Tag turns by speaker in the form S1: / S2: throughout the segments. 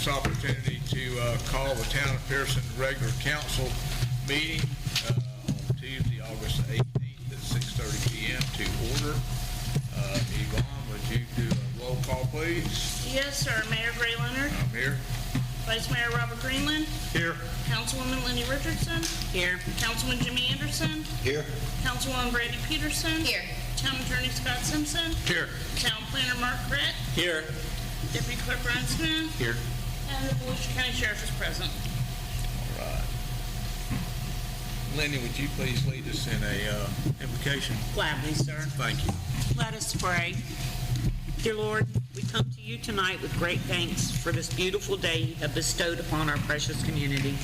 S1: this opportunity to call the Town of Pierson regular council meeting on Tuesday, August 18th at 6:30 p.m. to order. Yvonne, would you do a roll call, please?
S2: Yes, sir. Mayor Gray Leonard.
S1: I'm here.
S2: Vice Mayor Robert Greenland.
S1: Here.
S2: Councilwoman Lindy Richardson. Here. Councilman Jimmy Anderson.
S1: Here.
S2: Councilwoman Brandy Pierson. Here. Town Attorney Scott Simpson.
S1: Here.
S2: Town Planner Mark Brett.
S1: Here.
S2: Deputy Clerk Brian Smith.
S1: Here.
S2: And the Volusia County Sheriff is present.
S1: All right. Lindy, would you please lead us in a invocation?
S3: Gladly, sir.
S1: Thank you.
S3: Let us pray. Dear Lord, we come to you tonight with great thanks for this beautiful day you have bestowed upon our precious community.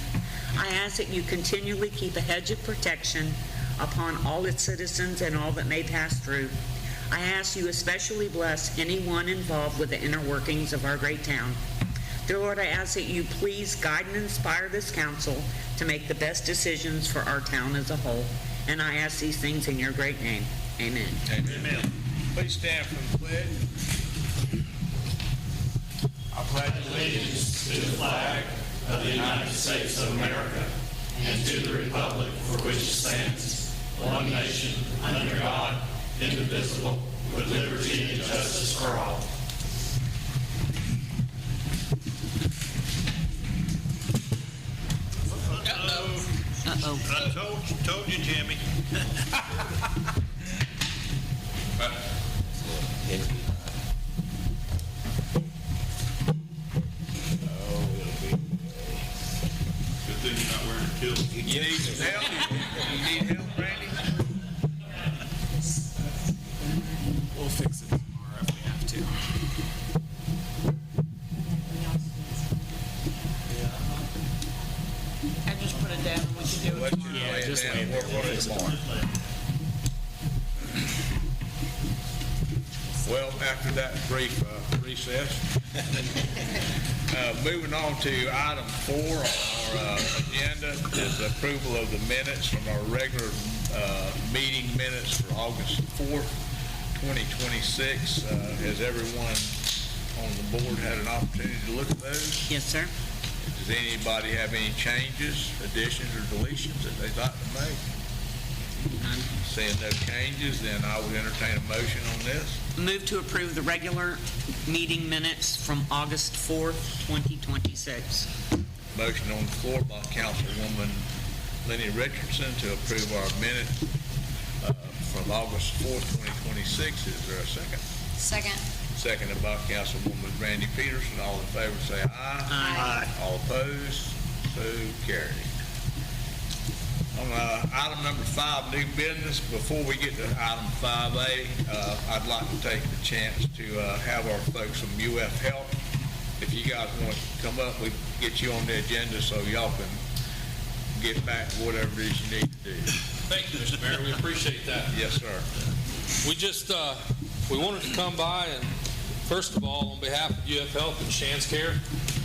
S3: I ask that you continually keep a hedge of protection upon all its citizens and all that may pass through. I ask you especially bless anyone involved with the inner workings of our great town. Dear Lord, I ask that you please guide and inspire this council to make the best decisions for our town as a whole. And I ask these things in your great name. Amen.
S1: Amen. Please stand for the pledge. I pledge
S4: allegiance to the flag of the United States of America and to the republic for which it stands, one nation, under God, indivisible, with liberty and justice for all.
S3: Uh-oh.
S5: I told you, Jimmy.
S4: Good thing you're not wearing a kilt.
S1: You need some help? You need help, Randy?
S6: We'll fix it tomorrow if we have to.
S2: I just put it down and we can do it
S1: Let's
S2: tomorrow.
S1: just lay it
S6: just
S1: down
S6: lay
S1: and
S6: it
S1: work on it tomorrow. Well, after that brief recess, moving on to item 4 on our agenda is approval of the minutes from our regular meeting minutes for August 4th, 2026. Has everyone on the board had an opportunity to look at those?
S3: Yes, sir.
S1: Does anybody have any changes, additions, or deletions that they'd like to make? Seeing no changes, then I would entertain a motion on this.
S3: Move to approve the regular meeting minutes from August 4th, 2026.
S1: Motion on the floor by Councilwoman Lenny Richardson to approve our minutes from August 4th, 2026. Is there a second?
S7: Second.
S1: Seconded by Councilwoman Brandy Pierson. All in favor say aye.
S3: Aye.
S1: All opposed? So carried. On item number 5, new business, before we get to item 5A, I'd like to take the chance to have our folks from UF Health. If you guys want to come up, we get you on the agenda so y'all can get back to whatever it is you need to do.
S8: Thank you, Mr. Mayor. We appreciate that.
S1: Yes, sir.
S8: We just, we wanted to come by and, first of all, on behalf of UF Health and Shands Care,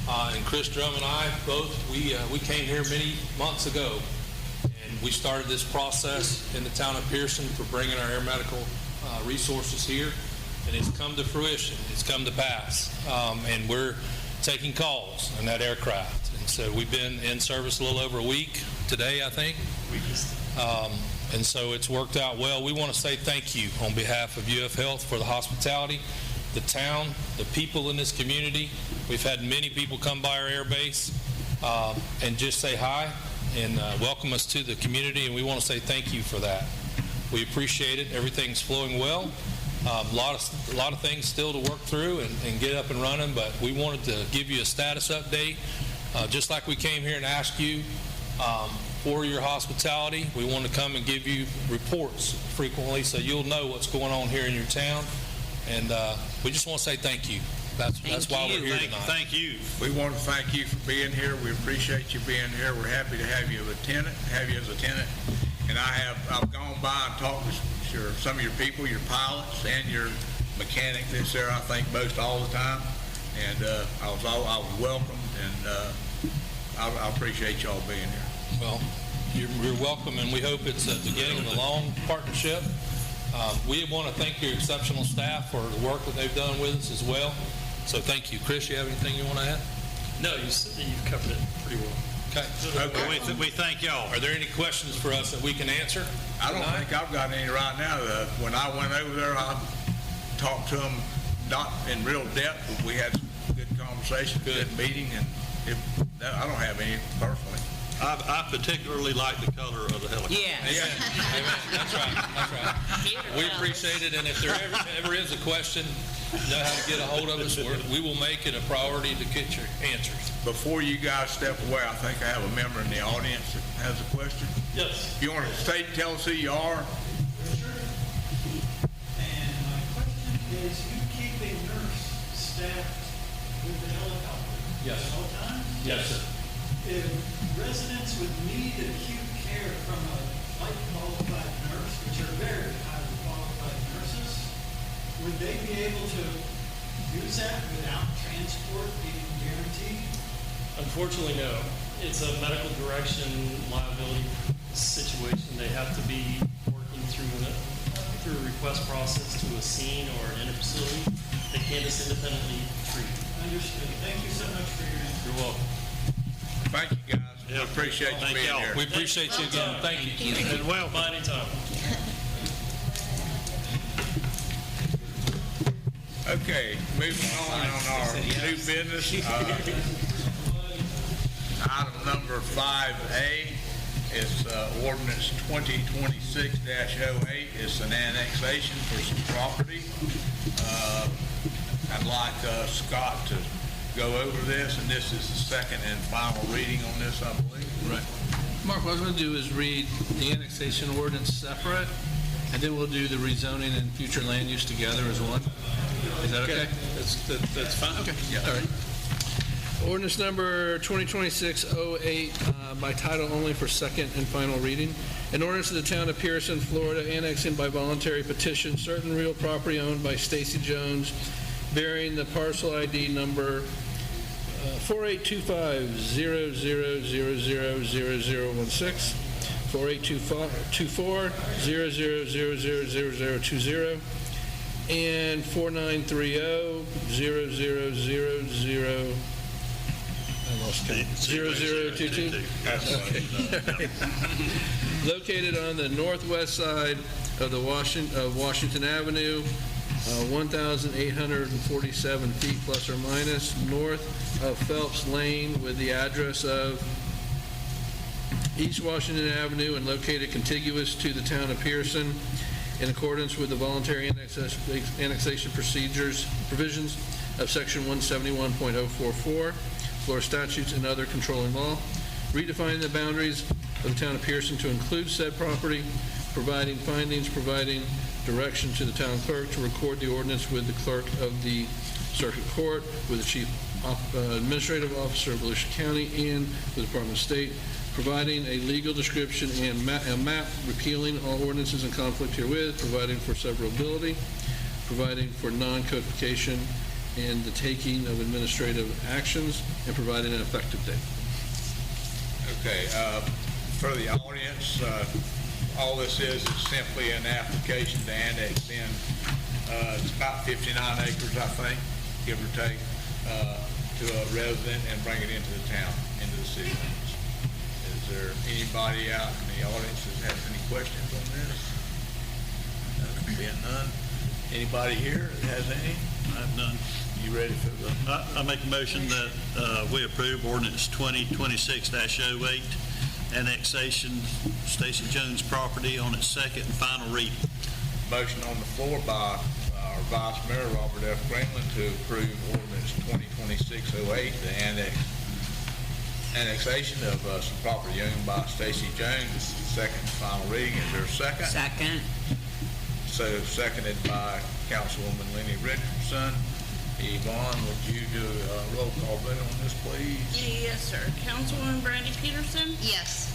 S8: and Chris Drum and I both, we came here many months ago, and we started this process in the town of Pierson for bringing our air medical resources here, and it's come to fruition. It's come to pass, and we're taking calls on that aircraft. And so we've been in service a little over a week today, I think. And so it's worked out well. We want to say thank you on behalf of UF Health for the hospitality, the town, the people in this community. We've had many people come by our air base and just say hi and welcome us to the community, and we want to say thank you for that. We appreciate it. Everything's flowing well. A lot of things still to work through and get up and running, but we wanted to give you a status update. Just like we came here and asked you for your hospitality, we want to come and give you reports frequently so you'll know what's going on here in your town. And we just want to say thank you. That's why we're here tonight.
S5: Thank you.
S1: We want to thank you for being here. We appreciate you being here. We're happy to have you as a tenant. And I've gone by and talked with some of your people, your pilots and your mechanic that's there, I think, most all the time. And I was welcomed, and I appreciate y'all being here.
S8: Well, you're welcome, and we hope it's the beginning of a long partnership. We want to thank your exceptional staff for the work that they've done with us as well. So thank you. Chris, you have anything you want to add?
S4: No, you've covered it pretty well.
S8: Okay.
S1: Okay.
S5: We thank y'all.
S8: Are there any questions for us that we can answer?
S1: I don't
S8: tonight?
S1: think I've got any right now. When I went over there, I talked to them, not in real depth, but we had some good conversation, good meeting, and I don't have any personally.
S5: I particularly like the color of the helicopter.
S3: Yes.
S8: Amen. That's right. That's right. We appreciate it, and if there ever is a question, you know how to get a hold of us. We will make it a priority to get your answers.
S1: Before you guys step away, I think I have a member in the audience that has a question.
S4: Yes.
S1: If you want to tell us who you are.
S7: Sure. And my question is, you keep a nurse staffed with the helicopter?
S8: Yes.
S7: At all times?
S8: Yes, sir.
S7: If residents would need acute care from a highly qualified nurse, which are very highly qualified nurses, would they be able to use that without transport being guaranteed?
S4: Unfortunately, no. It's a medical direction liability situation. They have to be working through a request process to a scene or an inter-facility. They can't just independently treat.
S7: Understood. Thank you so much for your answer.
S4: You're welcome.
S1: Thank you, guys. I appreciate you
S5: Thank
S1: being
S5: y'all.
S1: here.
S8: We appreciate you again. Thank you.
S5: And well,
S4: By any time.
S1: Okay, moving on our new business. Item number 5A is ordinance 2026-08. It's an annexation for some property. I'd like Scott to go over this, and this is the second and final reading on this, I believe.
S9: Right. Mark, what I was going to do is read the annexation ordinance separate, and then we'll do the rezoning and future land use together as one. Is that okay?
S5: that's fine.
S9: Okay. All right. Ordinance number 2026-08 by title only for second and final reading. An ordinance of the town of Pierson, Florida, annexing by voluntary petition certain real property owned by Stacy Jones, bearing the parcel ID number 482500000016, 482400000020, and 49300000. I lost count. 0022. Okay. Located on the northwest side of the Washington Avenue, 1,847 feet plus or minus north of Phelps Lane, with the address of East Washington Avenue, and located contiguous to the town of Pierson, in accordance with the voluntary annexation provisions of Section 171.044, Florida statutes and other controlling law, redefining the boundaries of the town of Pierson to include said property, providing findings, providing direction to the town clerk to record the ordinance with the clerk of the circuit court, with the chief administrative officer of Volusia County, and the Department of State, providing a legal description and a map, repealing all ordinances in conflict herewith, providing for severability, providing for non-codification and the taking of administrative actions, and providing an effective date.
S1: Okay, for the audience, all this is simply an application to annex in, it's about 59 acres, I think, give or take, to a resident and bring it into the town, into the city limits. Is there anybody out in the audience that has any questions on this? Being none. Anybody here that has any?
S5: I have none.
S1: You ready for the?
S5: I make a motion that we approve ordinance 2026-08, annexation Stacy Jones property on its second and final reading.
S1: Motion on the floor by our Vice Mayor, Robert F. Greenland, to approve ordinance 2026-08, the annexation of some property owned by Stacy Jones. This is the second and final reading. Is there a second?
S3: Second.
S1: So seconded by Councilwoman Lenny Richardson. Yvonne, would you do a roll call vote on this, please?
S2: Yes, sir. Councilwoman Brandy Peterson?
S10: Yes.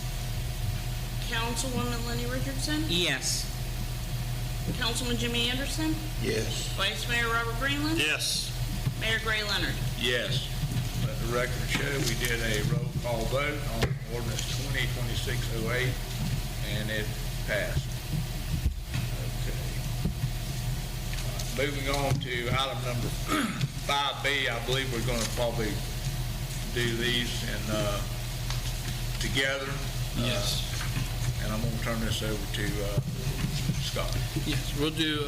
S2: Councilwoman Lenny Richardson?
S3: Yes.
S2: Councilman Jimmy Anderson?
S1: Yes.
S2: Vice Mayor Robert Greenland?
S5: Yes.
S2: Mayor Gray Leonard?
S1: Yes. Let the record show we did a roll call vote on ordinance 2026-08, and it passed. Moving on to item number 5B, I believe we're going to probably do these and together.
S9: Yes.
S1: And I'm going to turn this over to Scott.
S9: Yes, we'll do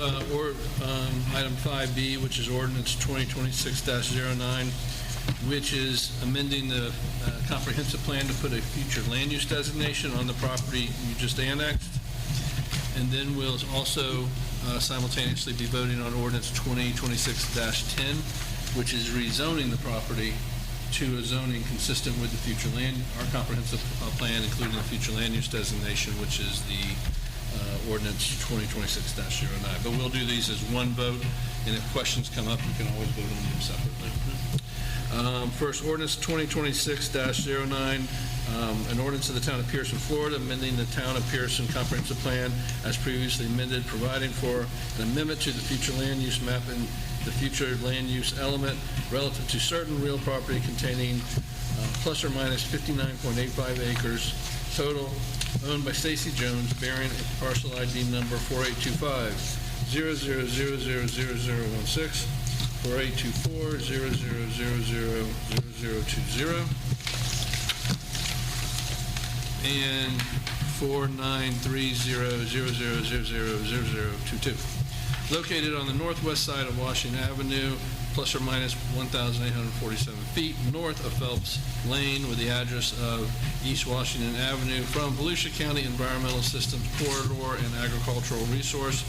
S9: item 5B, which is ordinance 2026-09, which is amending the comprehensive plan to put a future land use designation on the property you just annexed. And then we'll also simultaneously be voting on ordinance 2026-10, which is rezoning the property to a zoning consistent with the future land, our comprehensive plan, including the future land use designation, which is the ordinance 2026-09. But we'll do these as one vote, and if questions come up, we can always vote on them separately. First, ordinance 2026-09, an ordinance of the Town of Pierson, Florida, amending the Town of Pierson Comprehensive Plan as previously amended, providing for an amendment to the future land use map and the future land use element relative to certain real property containing plus or minus 59.85 acres total, owned by Stacy Jones, bearing a parcel ID number 4825 00000016, 4824 00000020, and 493000000022. Located on the northwest side of Washington Avenue, plus or minus 1,847 feet north of Phelps Lane, with the address of East Washington Avenue, from Volusia County Environmental Systems Corridor and Agricultural Resource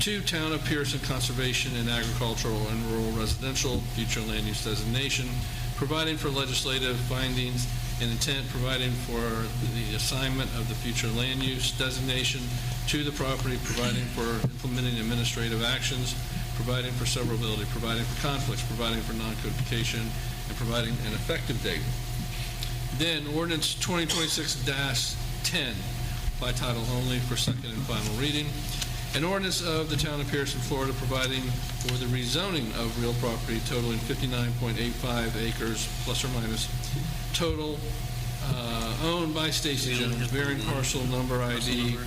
S9: to Town of Pierson Conservation and Agricultural and Rural Residential Future Land Use Designation, providing for legislative findings and intent, providing for the assignment of the future land use designation to the property, providing for implementing administrative actions, providing for severability, providing for conflicts, providing for non-codification, and providing an effective date. Then ordinance 2026-10 by title only for second and final reading. An ordinance of the Town of Pierson, Florida, providing for the rezoning of real property totaling 59.85 acres plus or minus total, owned by Stacy Jones, bearing parcel number ID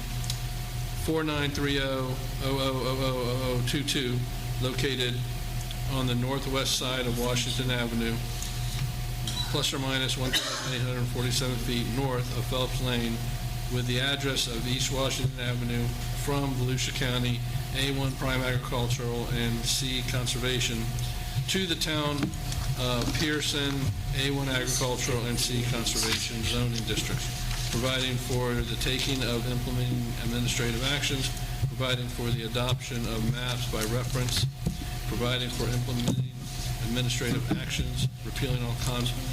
S9: 4930000022, located on the northwest side of Washington Avenue, plus or minus 1,847 feet north of Phelps Lane, with the address of East Washington Avenue from Volusia County, A1 Prime Agricultural and C Conservation, to the Town of Pierson, A1 Agricultural and C Conservation zoning districts, providing for the taking of implementing administrative actions, providing for the adoption of maps by reference, providing for implementing administrative actions, repealing all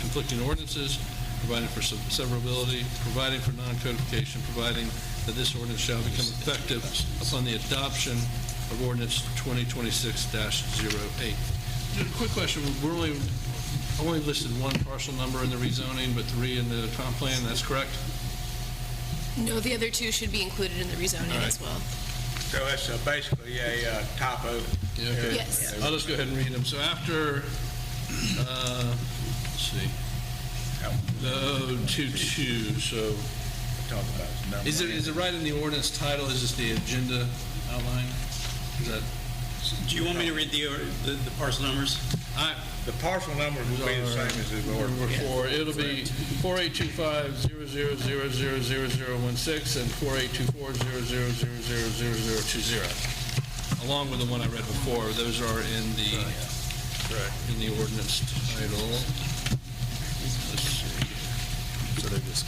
S9: conflicting ordinances, providing for severability, providing for non-codification, providing that this ordinance shall become effective upon the adoption of ordinance 2026-08. Quick question, we're only listed one parcel number in the rezoning, but 3 in the comp plan, that's correct?
S10: No, the other 2 should be included in the rezoning as well.
S1: So it's basically a typo.
S9: Yeah, okay.
S10: Yes.
S9: I'll just go ahead and read them. So after, let's see, 22, so
S1: Talk about number.
S9: is it right in the ordinance title? Is this the agenda outline? Is that?
S11: Do you want me to read the parcel numbers?
S1: The parcel numbers will be the same as the order.
S9: It'll be 482500000016 and 482400000020, along with the one I read before. Those are in the ordinance title. Let's see. So they're just.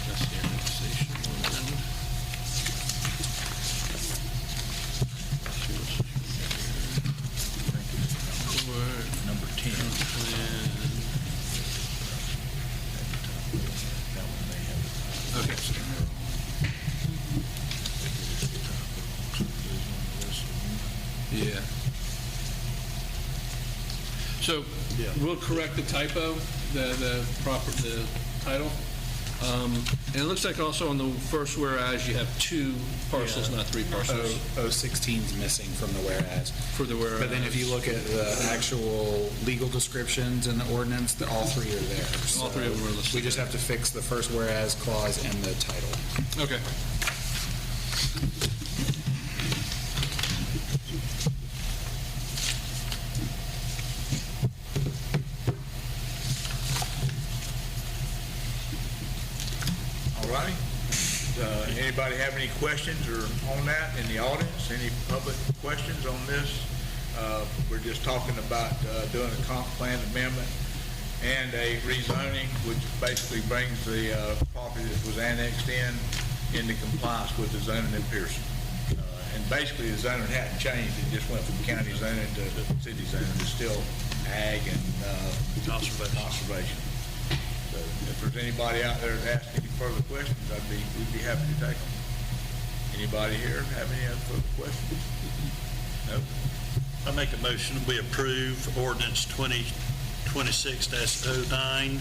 S9: That's the annexation one.
S1: Number 10.
S9: Okay. Yeah. So we'll correct the typo, the title. And it looks like also on the first whereas you have 2 parcels, not 3 parcels.
S6: 016's missing from the whereas.
S9: For the whereas.
S6: But then if you look at the actual legal descriptions in the ordinance, all 3 are there.
S9: All 3 of them are listed.
S6: We just have to fix the first whereas clause and the title.
S9: Okay.
S1: All right. Anybody have any questions or on that in the audience? Any public questions on this? We're just talking about doing a comp plan amendment and a rezoning, which basically brings the property that was annexed into compliance with the zoning in Pierson. And basically, the zoning hadn't changed. It just went from county zoning to city zoning. It's still ag and conservation. So if there's anybody out there that asks any further questions, we'd be happy to take them. Anybody here have any other further questions? No?
S5: I make a motion, we approve ordinance 2026-09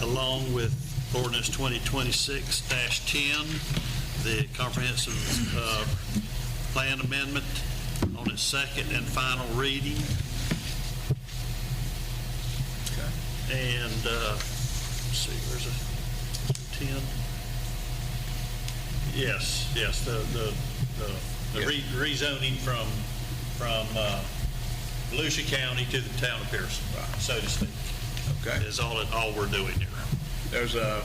S5: along with ordinance 2026-10, the comprehensive plan amendment on its second and final reading. And, let's see, where's it? 10? Yes, the rezoning from Volusia County to the town of Pierson, so to speak.
S1: Okay.
S5: Is all we're doing here.
S1: There's a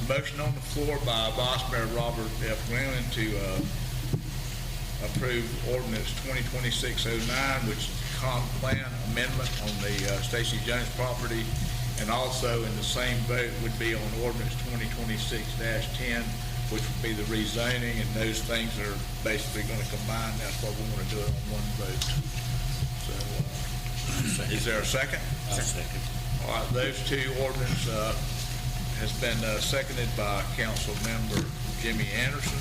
S1: motion on the floor by Vice Mayor Robert F. Greenland to approve ordinance 2026-09, which is the comp plan amendment on the Stacey Jones property, and also in the same vote would be on ordinance 2026-10, which would be the rezoning, and those things are basically going to combine. That's why we want to do it on one vote. So, is there a second?
S11: Second.
S1: All right, those two ordinance has been seconded by Council Member Jimmy Anderson.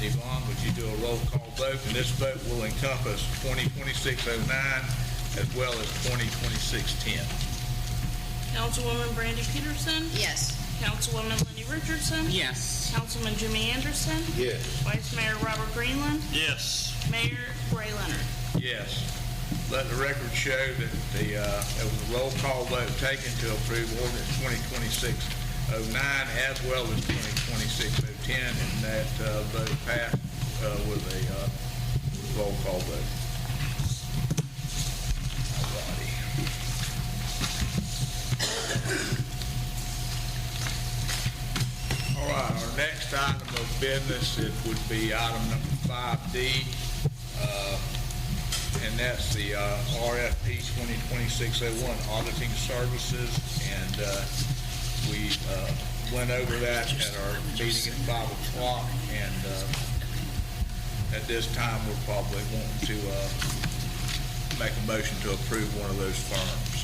S1: Yvonne, would you do a roll call vote? And this vote will encompass 2026-09 as well as 2026-10.
S2: Councilwoman Brandy Peterson.
S10: Yes.
S2: Councilwoman Lenny Richardson.
S3: Yes.
S2: Councilman Jimmy Anderson.
S6: Yes.
S2: Vice Mayor Robert Greenland.
S5: Yes.
S2: Mayor Gray Leonard.
S1: Yes. Let the record show that there was a roll call vote taken to approve ordinance 2026-09 as well as 2026-010, and that vote passed with a roll call vote. All right, our next item of business, it would be item number 5D, and that's the RFP 2026-01 auditing services, and we went over that at our meeting at 5 o'clock, and at this time, we're probably wanting to make a motion to approve one of those firms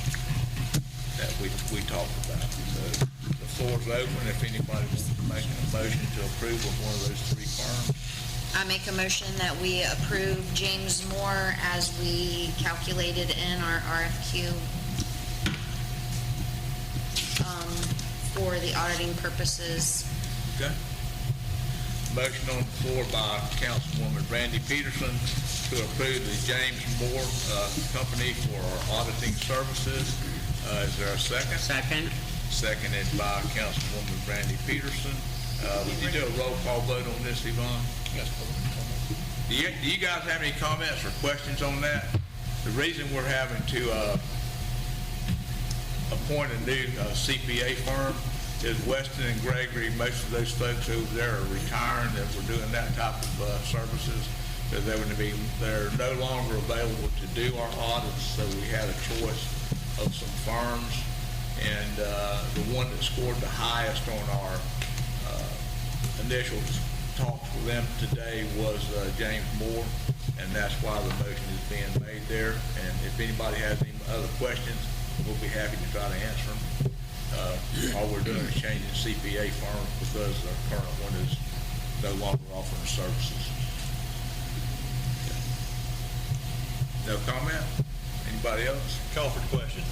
S1: that we talked about. So the floor is open if anybody wants to make a motion to approve of one of those three firms.
S10: I make a motion that we approve James Moore as we calculated in our RFQ for the auditing purposes.
S1: Okay. Motion on the floor by Councilwoman Brandy Peterson to approve the James Moore Company for our auditing services. Is there a second?
S3: Second.
S1: Seconded by Councilwoman Brandy Peterson. Would you do a roll call vote on this, Yvonne? Yes. Do you guys have any comments or questions on that? The reason we're having to appoint a new CPA firm is Weston and Gregory. Most of those folks over there are retiring that were doing that type of services. So they're no longer available to do our audits. So we had a choice of some firms, and the one that scored the highest on our initial talks with them today was James Moore, and that's why the motion is being made there. And if anybody has any other questions, we'll be happy to try to answer them. All we're doing is changing CPA firms because our current one is no longer offering services. No comment? Anybody else?
S5: Call for the question.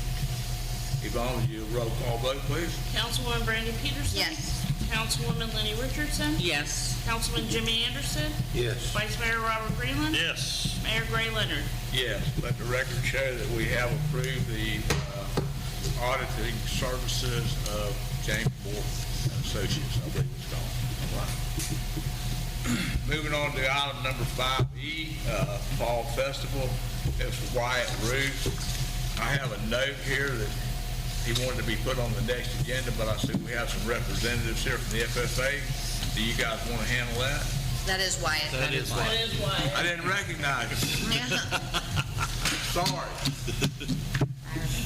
S1: Yvonne, would you roll call vote, please?
S2: Councilwoman Brandy Peterson.
S10: Yes.
S2: Councilwoman Lenny Richardson.
S3: Yes.
S2: Councilman Jimmy Anderson.
S6: Yes.
S2: Vice Mayor Robert Greenland.
S5: Yes.
S2: Mayor Gray Leonard.
S1: Yes, let the record show that we have approved the auditing services of James Moore Associates, I believe it's called. All right. Moving on to item number 5E, Fall Festival. It's Wyatt Root. I have a note here that he wanted to be put on the next agenda, but I see we have some representatives here from the FFA. Do you guys want to handle that?
S10: That is Wyatt.
S11: That is why.
S1: I didn't recognize you. Sorry.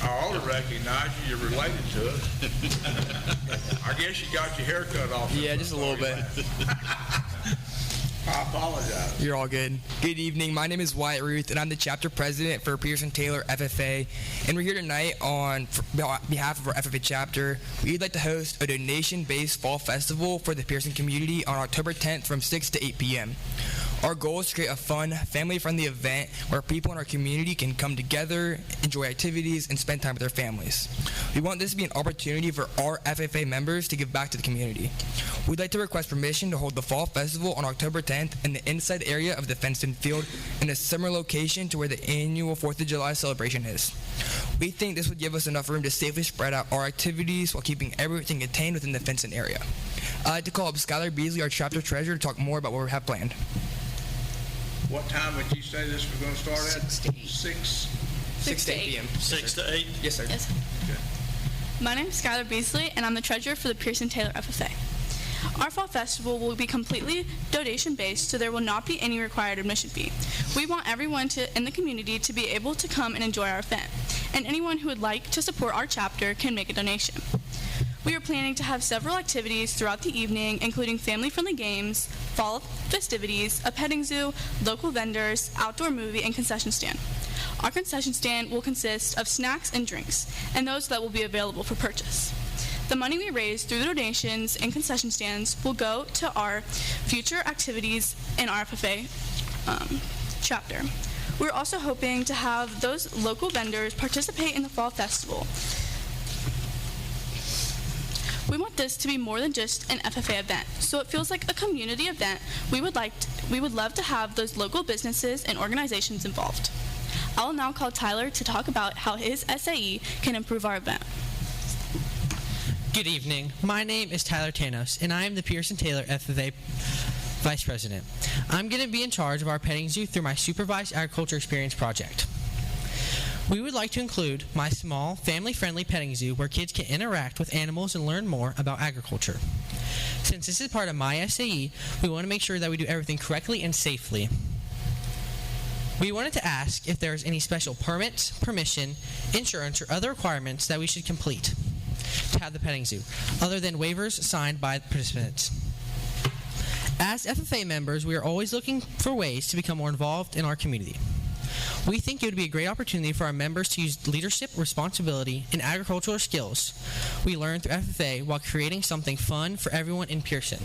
S1: I ought to recognize you. You're related to us. I guess you got your hair cut off.
S12: Yeah, just a little bit.
S1: I apologize.
S12: You're all good. Good evening. My name is Wyatt Ruth, and I'm the chapter president for Pierson Taylor FFA. And we're here tonight on behalf of our FFA chapter. We'd like to host a donation-based fall festival for the Pierson community on October 10th from 6 to 8 p.m. Our goal is to create a fun, family-friendly event where people in our community can come together, enjoy activities, and spend time with their families. We want this to be an opportunity for our FFA members to give back to the community. We'd like to request permission to hold the Fall Festival on October 10th in the inside area of the fenced-in field in a similar location to where the annual 4th of July celebration is. We think this would give us enough room to safely spread out our activities while keeping everything contained within the fenced-in area. I'd like to call up Skylar Beasley, our chapter treasurer, to talk more about what we have planned.
S1: What time would you say this was going to start at?
S12: 6 to 8 p.m.
S5: 6 to 8?
S12: Yes, sir.
S13: Yes.
S1: Okay.
S13: My name is Skylar Beasley, and I'm the treasurer for the Pierson Taylor FFA. Our fall festival will be completely donation-based, so there will not be any required admission fee. We want everyone in the community to be able to come and enjoy our event, and anyone who would like to support our chapter can make a donation. We are planning to have several activities throughout the evening, including family-friendly games, fall festivities, a petting zoo, local vendors, outdoor movie, and concession stand. Our concession stand will consist of snacks and drinks, and those that will be available for purchase. The money we raise through the donations and concession stands will go to our future activities in our FFA chapter. We're also hoping to have those local vendors participate in the fall festival. We want this to be more than just an FFA event, so it feels like a community event. We would love to have those local businesses and organizations involved. I will now call Tyler to talk about how his SAE can improve our event.
S14: Good evening. My name is Tyler Tanos, and I am the Pierson Taylor FFA Vice President. I'm going to be in charge of our petting zoo through my Supervised Agriculture Experience project. We would like to include my small, family-friendly petting zoo where kids can interact with animals and learn more about agriculture. Since this is part of my SAE, we want to make sure that we do everything correctly and safely. We wanted to ask if there is any special permits, permission, insurance, or other requirements that we should complete to have the petting zoo, other than waivers signed by the participants. As FFA members, we are always looking for ways to become more involved in our community. We think it would be a great opportunity for our members to use leadership, responsibility, and agricultural skills we learn through FFA while creating something fun for everyone in Pierson.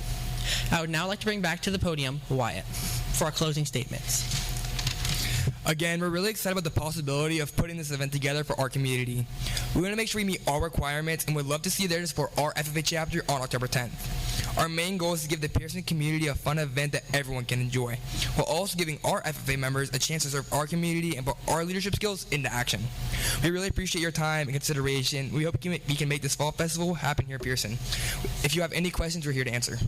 S14: I would now like to bring back to the podium Wyatt for our closing statements.
S12: Again, we're really excited about the possibility of putting this event together for our community. We want to make sure we meet all requirements and would love to see you there to support our FFA chapter on October 10th. Our main goal is to give the Pierson community a fun event that everyone can enjoy, while also giving our FFA members a chance to serve our community and put our leadership skills into action. We really appreciate your time and consideration. We hope we can make this fall festival happen here at Pierson. If you have any questions, we're here to answer.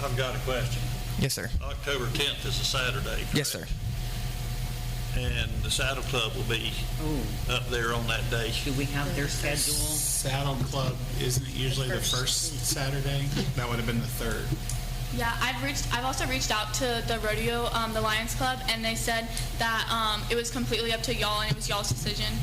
S5: I've got a question.
S12: Yes, sir.
S5: October 10th is a Saturday, correct?
S12: Yes, sir.
S5: And the Saddle Club will be up there on that day.
S3: Do we have their schedule?
S6: Saddle Club isn't it usually the first Saturday? That would have been the third.
S13: Yeah, I've also reached out to the rodeo, the Lions Club, and they said that it was completely up to y'all and it was y'all's decision.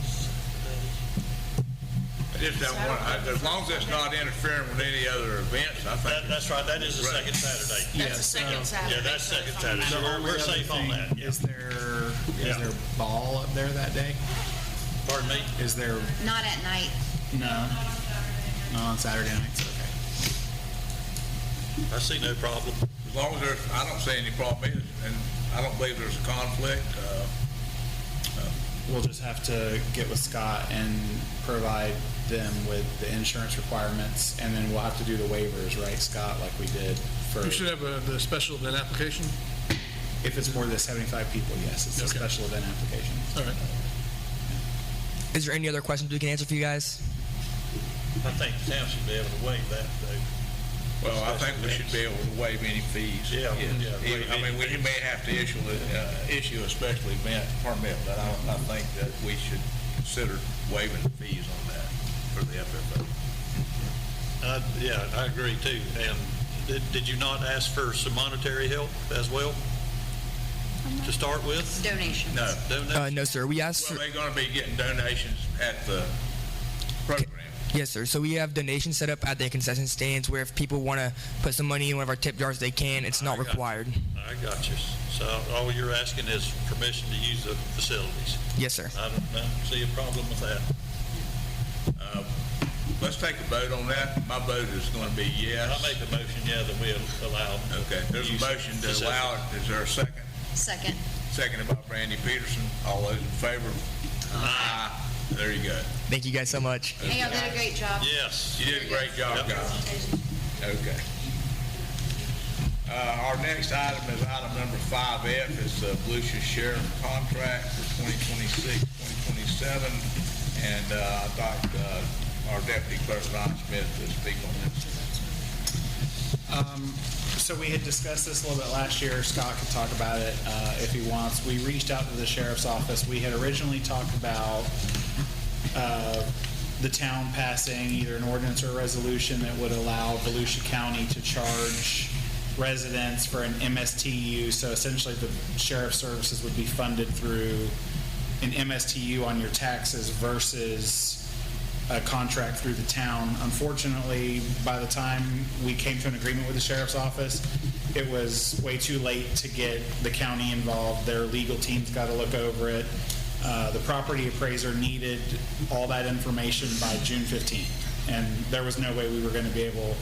S1: I just don't want, as long as it's not interfering with any other events, I think.
S5: That's right, that is the second Saturday.
S2: That's the second Saturday.
S5: Yeah, that's second Saturday, so we're safe on that. Yeah.
S6: Is there ball up there that day?
S5: Pardon me?
S6: Is there?
S10: Not at night.
S6: No. No, on Saturday nights, okay.
S5: I see no problem.
S1: As long as there's, I don't see any problem, and I don't believe there's a conflict.
S6: We'll just have to get with Scott and provide them with the insurance requirements, and then we'll have to do the waivers, right, Scott, like we did for...
S9: You should have the special event application.
S6: If it's more than 75 people, yes, it's a special event application.
S9: All right.
S12: Is there any other questions we can answer for you guys?
S5: I think the town should be able to waive that, though.
S1: Well, I think we should be able to waive any fees.
S5: Yeah.
S1: I mean, we may have to issue a special event permit, but I think that we should consider waiving the fees on that.
S15: for the FFA.
S5: Yeah, I agree too. And did you not ask for some monetary help as well to start with?
S10: Donations.
S15: No.
S12: No, sir. We asked
S1: Well,
S12: for...
S1: they're going to be getting donations at the program.
S12: Yes, sir. So we have donations set up at the concession stands where if people want to put some money in one of our tip jars, they can. It's not required.
S5: I got you. So all you're asking is permission to use the facilities.
S12: Yes, sir.
S5: I don't see a problem with that.
S1: Let's take a vote on that. My vote is going to be yes.
S5: I make the motion, yeah, that we allow.
S1: Okay, there's a
S5: use of
S1: motion to
S5: facilities.
S1: allow it. Is there a second?
S10: Second.
S1: Seconded by Brandy Peterson. All those in favor? Aye. There you go.
S12: Thank you guys so much.
S10: Hey, y'all did a great job.
S5: Yes.
S1: You did a great job,
S5: Yep.
S1: guys. Okay. Our next item is item number 5F. It's the Volusia Sheriff contract for 2026, 2027. And I'd like our Deputy Clerk Ron Smith to speak on this.
S6: So we had discussed this a little bit last year. Scott could talk about it if he wants. We reached out to the sheriff's office. We had originally talked about the town passing either an ordinance or a resolution that would allow Volusia County to charge residents for an MSTU. So essentially the sheriff's services would be funded through an MSTU on your taxes versus a contract through the town. Unfortunately, by the time we came to an agreement with the sheriff's office, it was way too late to get the county involved. Their legal team's got to look over it. The property appraiser needed all that information by June 15th, and there was no way we were going to be able.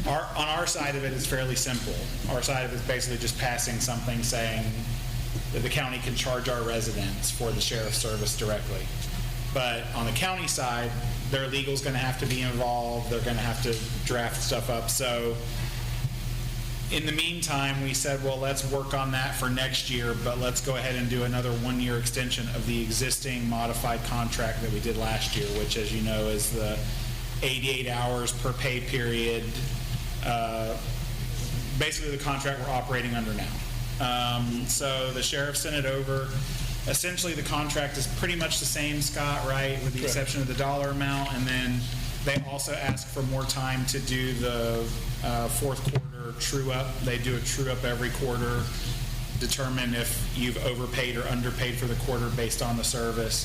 S6: On our side of it, it's fairly simple. Our side of it is basically just passing something saying that the county can charge our residents for the sheriff's service directly. But on the county side, their legal's going to have to be involved. They're going to have to draft stuff up. So in the meantime, we said, well, let's work on that for next year, but let's go ahead and do another one-year extension of the existing modified contract that we did last year, which, as you know, is the 88 hours per pay period. Basically the contract we're operating under now. So the sheriff sent it over. Essentially, the contract is pretty much the same, Scott, right, with the exception of the dollar amount. And then they also ask for more time to do the fourth quarter true-up. They do a true-up every quarter, determine if you've overpaid or underpaid for the quarter based on the service.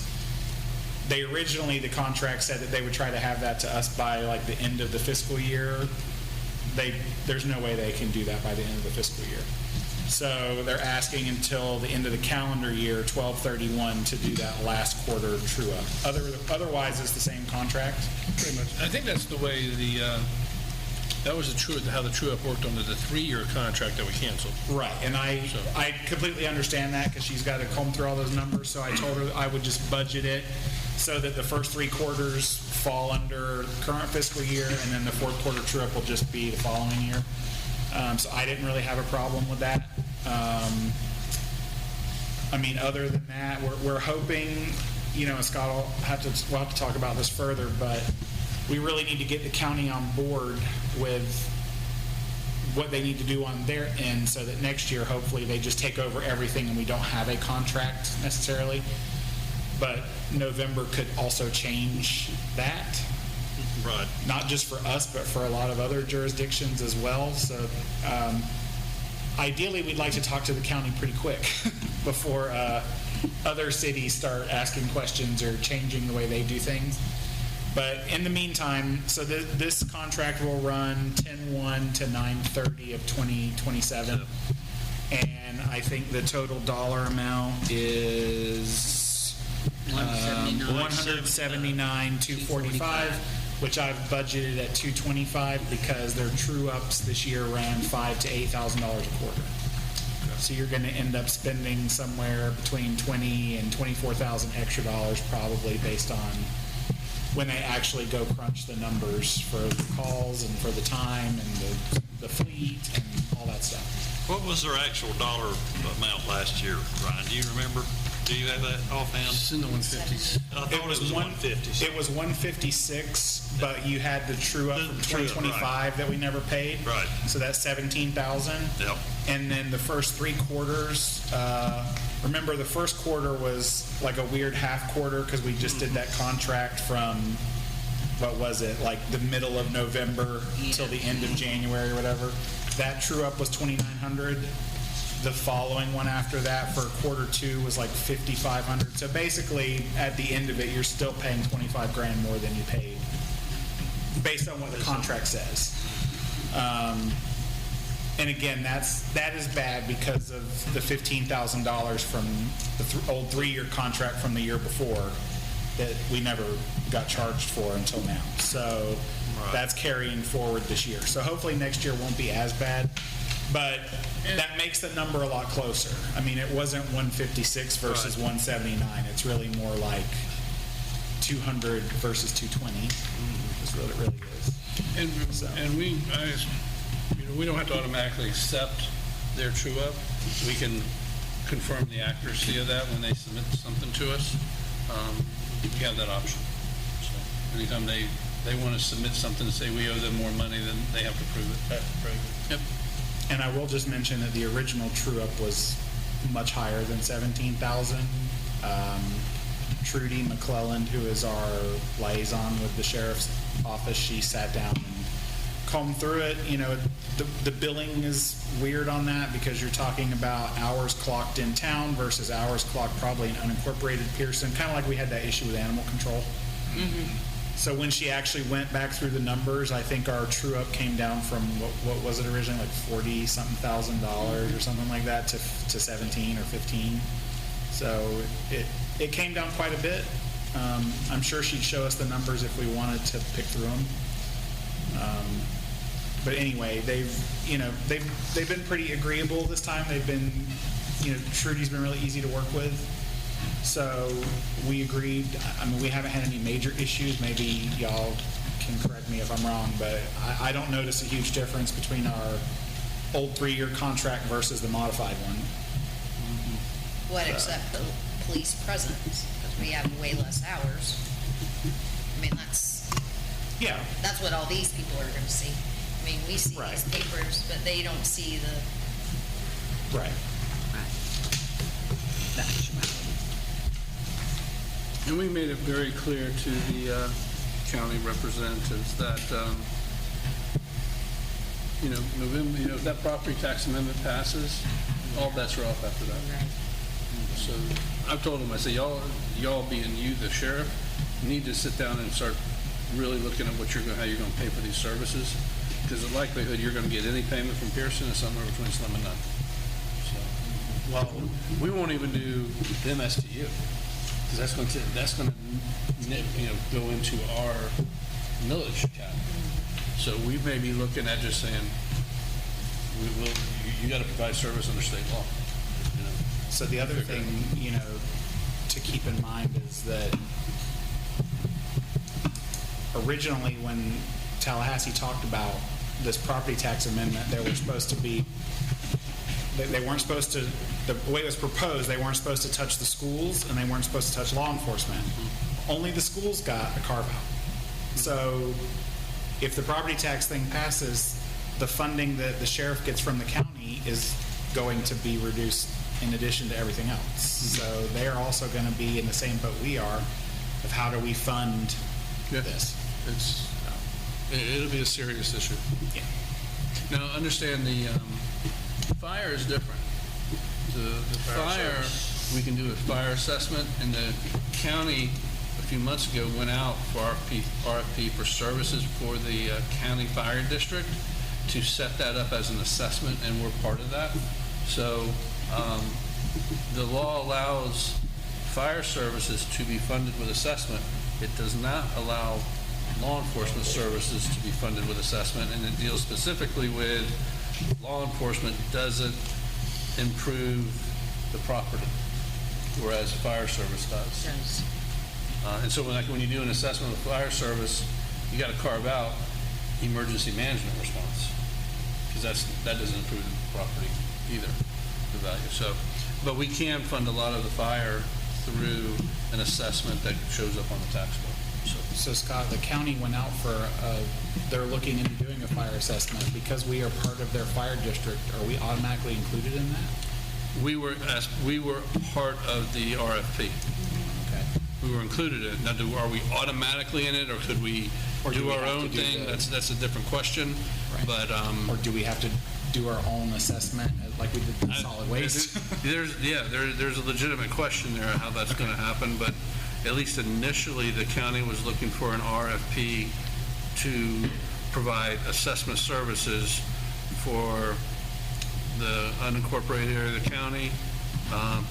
S6: They originally, the contract said that they would try to have that to us by like the end of the fiscal year. There's no way they can do that by the end of the fiscal year. So they're asking until the end of the calendar year, 12/31, to do that last quarter true-up. Otherwise, it's the same contract.
S9: Pretty much. I think that's the way that was how the true-up worked under the 3-year contract that we canceled.
S6: Right, and I completely understand that because she's got to comb through all those numbers, so I told her I would just budget it so that the first 3 quarters fall under current fiscal year, and then the fourth quarter true-up will just be the following year. So I didn't really have a problem with that. I mean, other than that, we're hoping, and Scott we'll have to talk about this further, but we really need to get the county on board with what they need to do on their end so that next year, hopefully, they just take over everything and we don't have a contract necessarily. But November could also change that.
S5: Right.
S6: Not just for us, but for a lot of other jurisdictions as well. So ideally, we'd like to talk to the county pretty quick before other cities start asking questions or changing the way they do things. But in the meantime, so this contract will run 10/1 to 9/30 of 2027. And I think the total dollar amount is $179,245, which I've budgeted at $225 because their true ups this year ran $5,000 to $8,000 a quarter. So you're going to end up spending somewhere between $20,000 and $24,000 extra dollars probably based on when they actually go crunch the numbers for the calls and for the time and the fleet and all that stuff.
S5: What was their actual dollar amount last year, Ryan? Do you remember? Do you have that offhand?
S9: It's in the 150s.
S5: I thought it was 150.
S6: It was 156, but you had the true up from 2025 that we never paid.
S5: Right.
S6: So that's 17,000.
S5: Yep.
S6: And then the first 3 quarters, remember the first quarter was like a weird half quarter because we just did that contract from what was it, like the middle of November till the end of January or whatever. That true up was 2,900. The following one after that for quarter two was like 5,500. So basically, at the end of it, you're still paying 25 grand more than you paid, based on what the contract says. And again, that is bad because of the $15,000 from the old 3-year contract from the year before that we never got charged for until now. So that's carrying forward this year. So hopefully next year won't be as bad, but that makes the number a lot closer. I mean, it wasn't 156 versus 179. It's really more like 200 versus 220 is what it really is.
S11: And we don't have to automatically accept their true up. We can confirm the accuracy of that when they submit something to us. We have that option. So anytime they want to submit something to say we owe them more money, then they have to prove it. Yep.
S6: And I will just mention that the original true up was much higher than 17,000. Trudy McClelland, who is our liaison with the sheriff's office, she sat down and combed through it. You know, the billing is weird on that because you're talking about hours clocked in town versus hours clocked probably in unincorporated Pierson, kind of like we had that issue with animal control. So when she actually went back through the numbers, I think our true up came down from what was it originally, like $40-something thousand or something like that to 17 or 15. So it came down quite a bit. I'm sure she'd show us the numbers if we wanted to pick through them. But anyway, they've been pretty agreeable this time. They've been, Trudy's been really easy to work with. So we agreed. I mean, we haven't had any major issues. Maybe y'all can correct me if I'm wrong, but I don't notice a huge difference between our old 3-year contract versus the modified one.
S10: What, except the police presence, because we have way less hours. I mean, that's what all these people are going to see. I mean, we see these papers, but they don't see the...
S6: Right.
S11: And we made it very clear to the county representatives that, November, if that property tax amendment passes, all bets are off after that.
S10: Right.
S11: So I've told them, I say, y'all being you, the sheriff, need to sit down and start really looking at how you're going to pay for these services, because the likelihood you're going to get any payment from Pierson is somewhere between slim and none. So, well, we won't even do the MSTU, because that's going to go into our millage cap. So we may be looking at just saying, you got to provide service under state law.
S6: So the other thing, to keep in mind is that originally when Tallahassee talked about this property tax amendment, they weren't supposed to, the way it was proposed, they weren't supposed to touch the schools and they weren't supposed to touch law enforcement. Only the schools got a carve out. So if the property tax thing passes, the funding that the sheriff gets from the county is going to be reduced in addition to everything else. So they are also going to be in the same boat we are of how do we fund this.
S11: It'll be a serious issue.
S6: Yeah.
S11: Now, understand the fire is different. The fire, we can do a fire assessment, and the county a few months ago went out for RFP for services for the county fire district to set that up as an assessment, and we're part of that. So the law allows fire services to be funded with assessment. It does not allow law enforcement services to be funded with assessment, and it deals specifically with law enforcement doesn't improve the property, whereas fire service does. And so when you do an assessment of fire service, you got to carve out emergency management response, because that doesn't improve the property either, the value. So, but we can fund a lot of the fire through an assessment that shows up on the tax bill.
S6: So Scott, the county went out for, they're looking into doing a fire assessment. Because we are part of their fire district, are we automatically included in that?
S11: We were part of the RFP.
S6: Okay.
S11: who are included in it. Now, are we automatically in it, or could we do our own thing? That's a different question.
S6: Right.
S11: But
S6: Or do we have to do our own assessment like we did in solid waste?
S11: there's a legitimate question there how that's going to happen, but at least initially the county was looking for an RFP to provide assessment services for the unincorporated area of the county,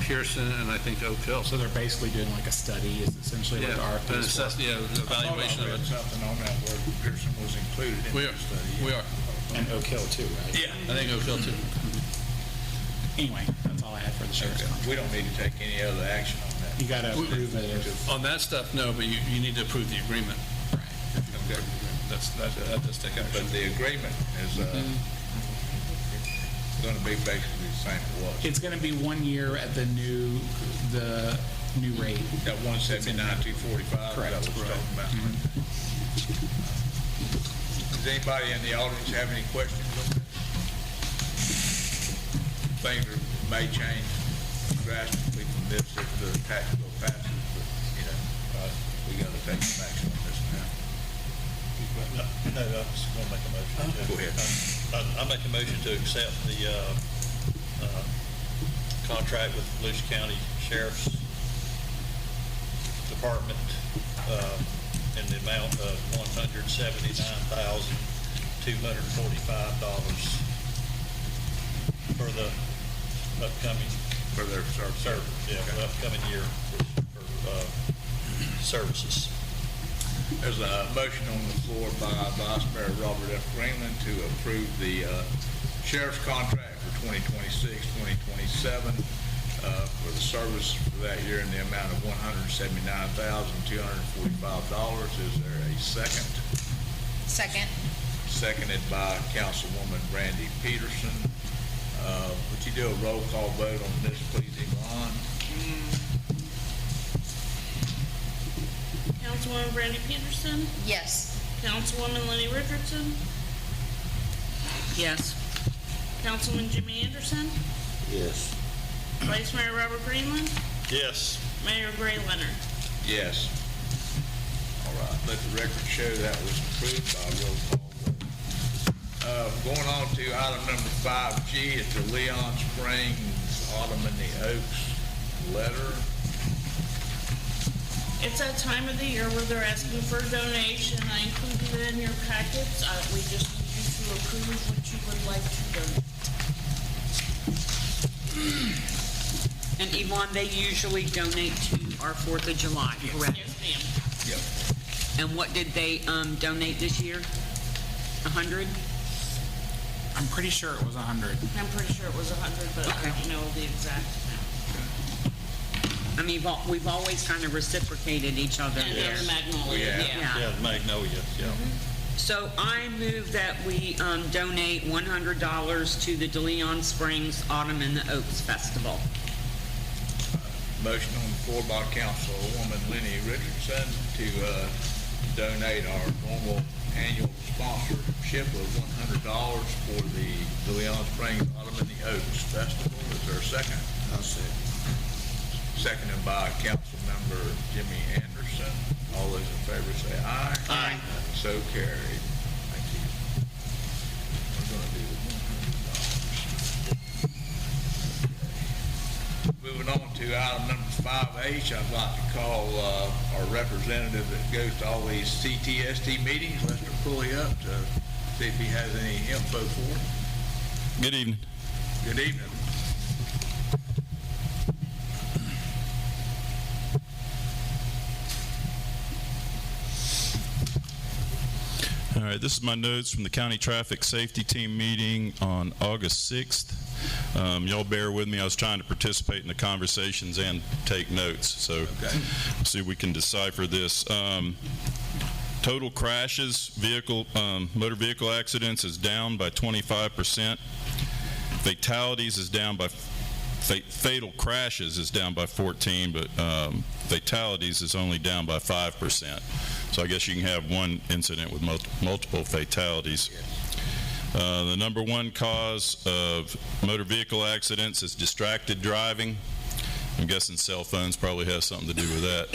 S11: Pierson, and I think Oak Hill.
S6: So they're basically doing like a study, is essentially what the RFP is for.
S11: Evaluation of it.
S1: Something on that where Pierson was included in the study.
S11: We are.
S6: And Oak Hill too, right?
S11: Yeah, I think Oak Hill too.
S6: Anyway, that's all I had for the sheriff's contract.
S1: We don't need to take any other action on that.
S6: You gotta approve it.
S11: On that stuff, no, but you need to approve the agreement.
S6: Right.
S11: Okay. That does take action.
S1: But the agreement is going to be basically the same it was.
S6: It's gonna be 1 year at the new rate.
S1: That 179,245.
S6: Correct.
S1: That was talking about. Does anybody in the audience have any questions on that? Things may change drastically from this if the tax bill passes, but, we got to take some action on this now.
S5: No, I just want to make a motion.
S1: Go ahead.
S5: I make a motion to accept the contract with Volusia County Sheriff's Department in the amount of $179,245 for the upcoming
S1: For their service.
S5: for the upcoming year for services.
S1: There's a motion on the floor by Vice Mayor Robert F. Greenland to approve the sheriff's contract for 2026, 2027 for the service for that year in the amount of $179,245. Is there a second?
S10: Second.
S1: Seconded by Councilwoman Brandy Peterson. Would you do a roll call vote on this, please, Yvonne?
S2: Councilwoman Brandy Peterson,
S10: Yes.
S2: Councilwoman Lenny Richardson,
S3: Yes.
S2: Councilman Jimmy Anderson,
S5: Yes.
S2: Vice Mayor Robert Greenland,
S5: Yes.
S2: Mayor Gray Leonard.
S1: Yes. All right, let the record show that was approved by roll call vote. Going on to item number 5G, it's the Leon Springs Autumn in the Oaks letter.
S2: It's that time of the year where they're asking for a donation. I included it in your packets. We just need you to approve what you would like to donate.
S3: And Yvonne, they usually donate to our 4th of July, correct?
S2: Yes, ma'am.
S1: Yep.
S3: And what did they donate this year? 100?
S6: I'm pretty sure it was 100.
S2: I'm pretty sure it was 100, but I don't know the exact amount.
S3: I mean, we've always kind of reciprocated each other.
S2: And
S3: there.
S2: the Magnolia, yeah.
S5: Yeah, Magnolia, yeah.
S3: So I move that we donate $100 to the DeLeon Springs Autumn in the Oaks Festival.
S1: Motion on the floor by Councilwoman Lenny Richardson to donate our normal annual sponsorship of $100 for the DeLeon Springs Autumn in the Oaks Festival. Is there a second? I'll second. Seconded by Councilmember Jimmy Anderson. All those in favor say aye.
S3: Aye.
S1: So carried. Thank you. We're going to do the $100. Moving on to item number 5H, I'd like to call our representative that goes to all these CTSD meetings, Lester Pulley, up to see if he has any info for us.
S15: Good evening.
S1: Good evening.
S15: All right, this is my notes from the County Traffic Safety Team meeting on August 6th. Y'all bear with me. I was trying to participate in the conversations and take notes, so let's see if we can decipher this. Total crashes, motor vehicle accidents is down by 25%. Fatalities is down by fatal crashes is down by 14, but fatalities is only down by 5%. So I guess you can have one incident with multiple fatalities. The number one cause of motor vehicle accidents is distracted driving. I'm guessing cell phones probably have something to do with that.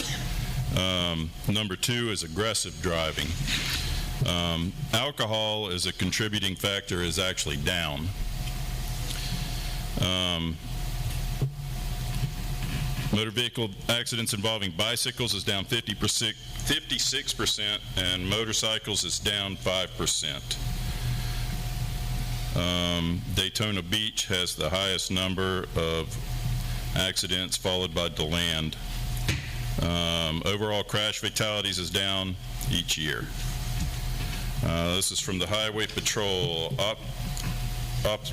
S15: Number 2 is aggressive driving. Alcohol as a contributing factor is actually down. Motor vehicle accidents involving bicycles is down 56%, and motorcycles is down 5%. Daytona Beach has the highest number of accidents, followed by DeLand. Overall crash fatalities is down each year. This is from the Highway Patrol.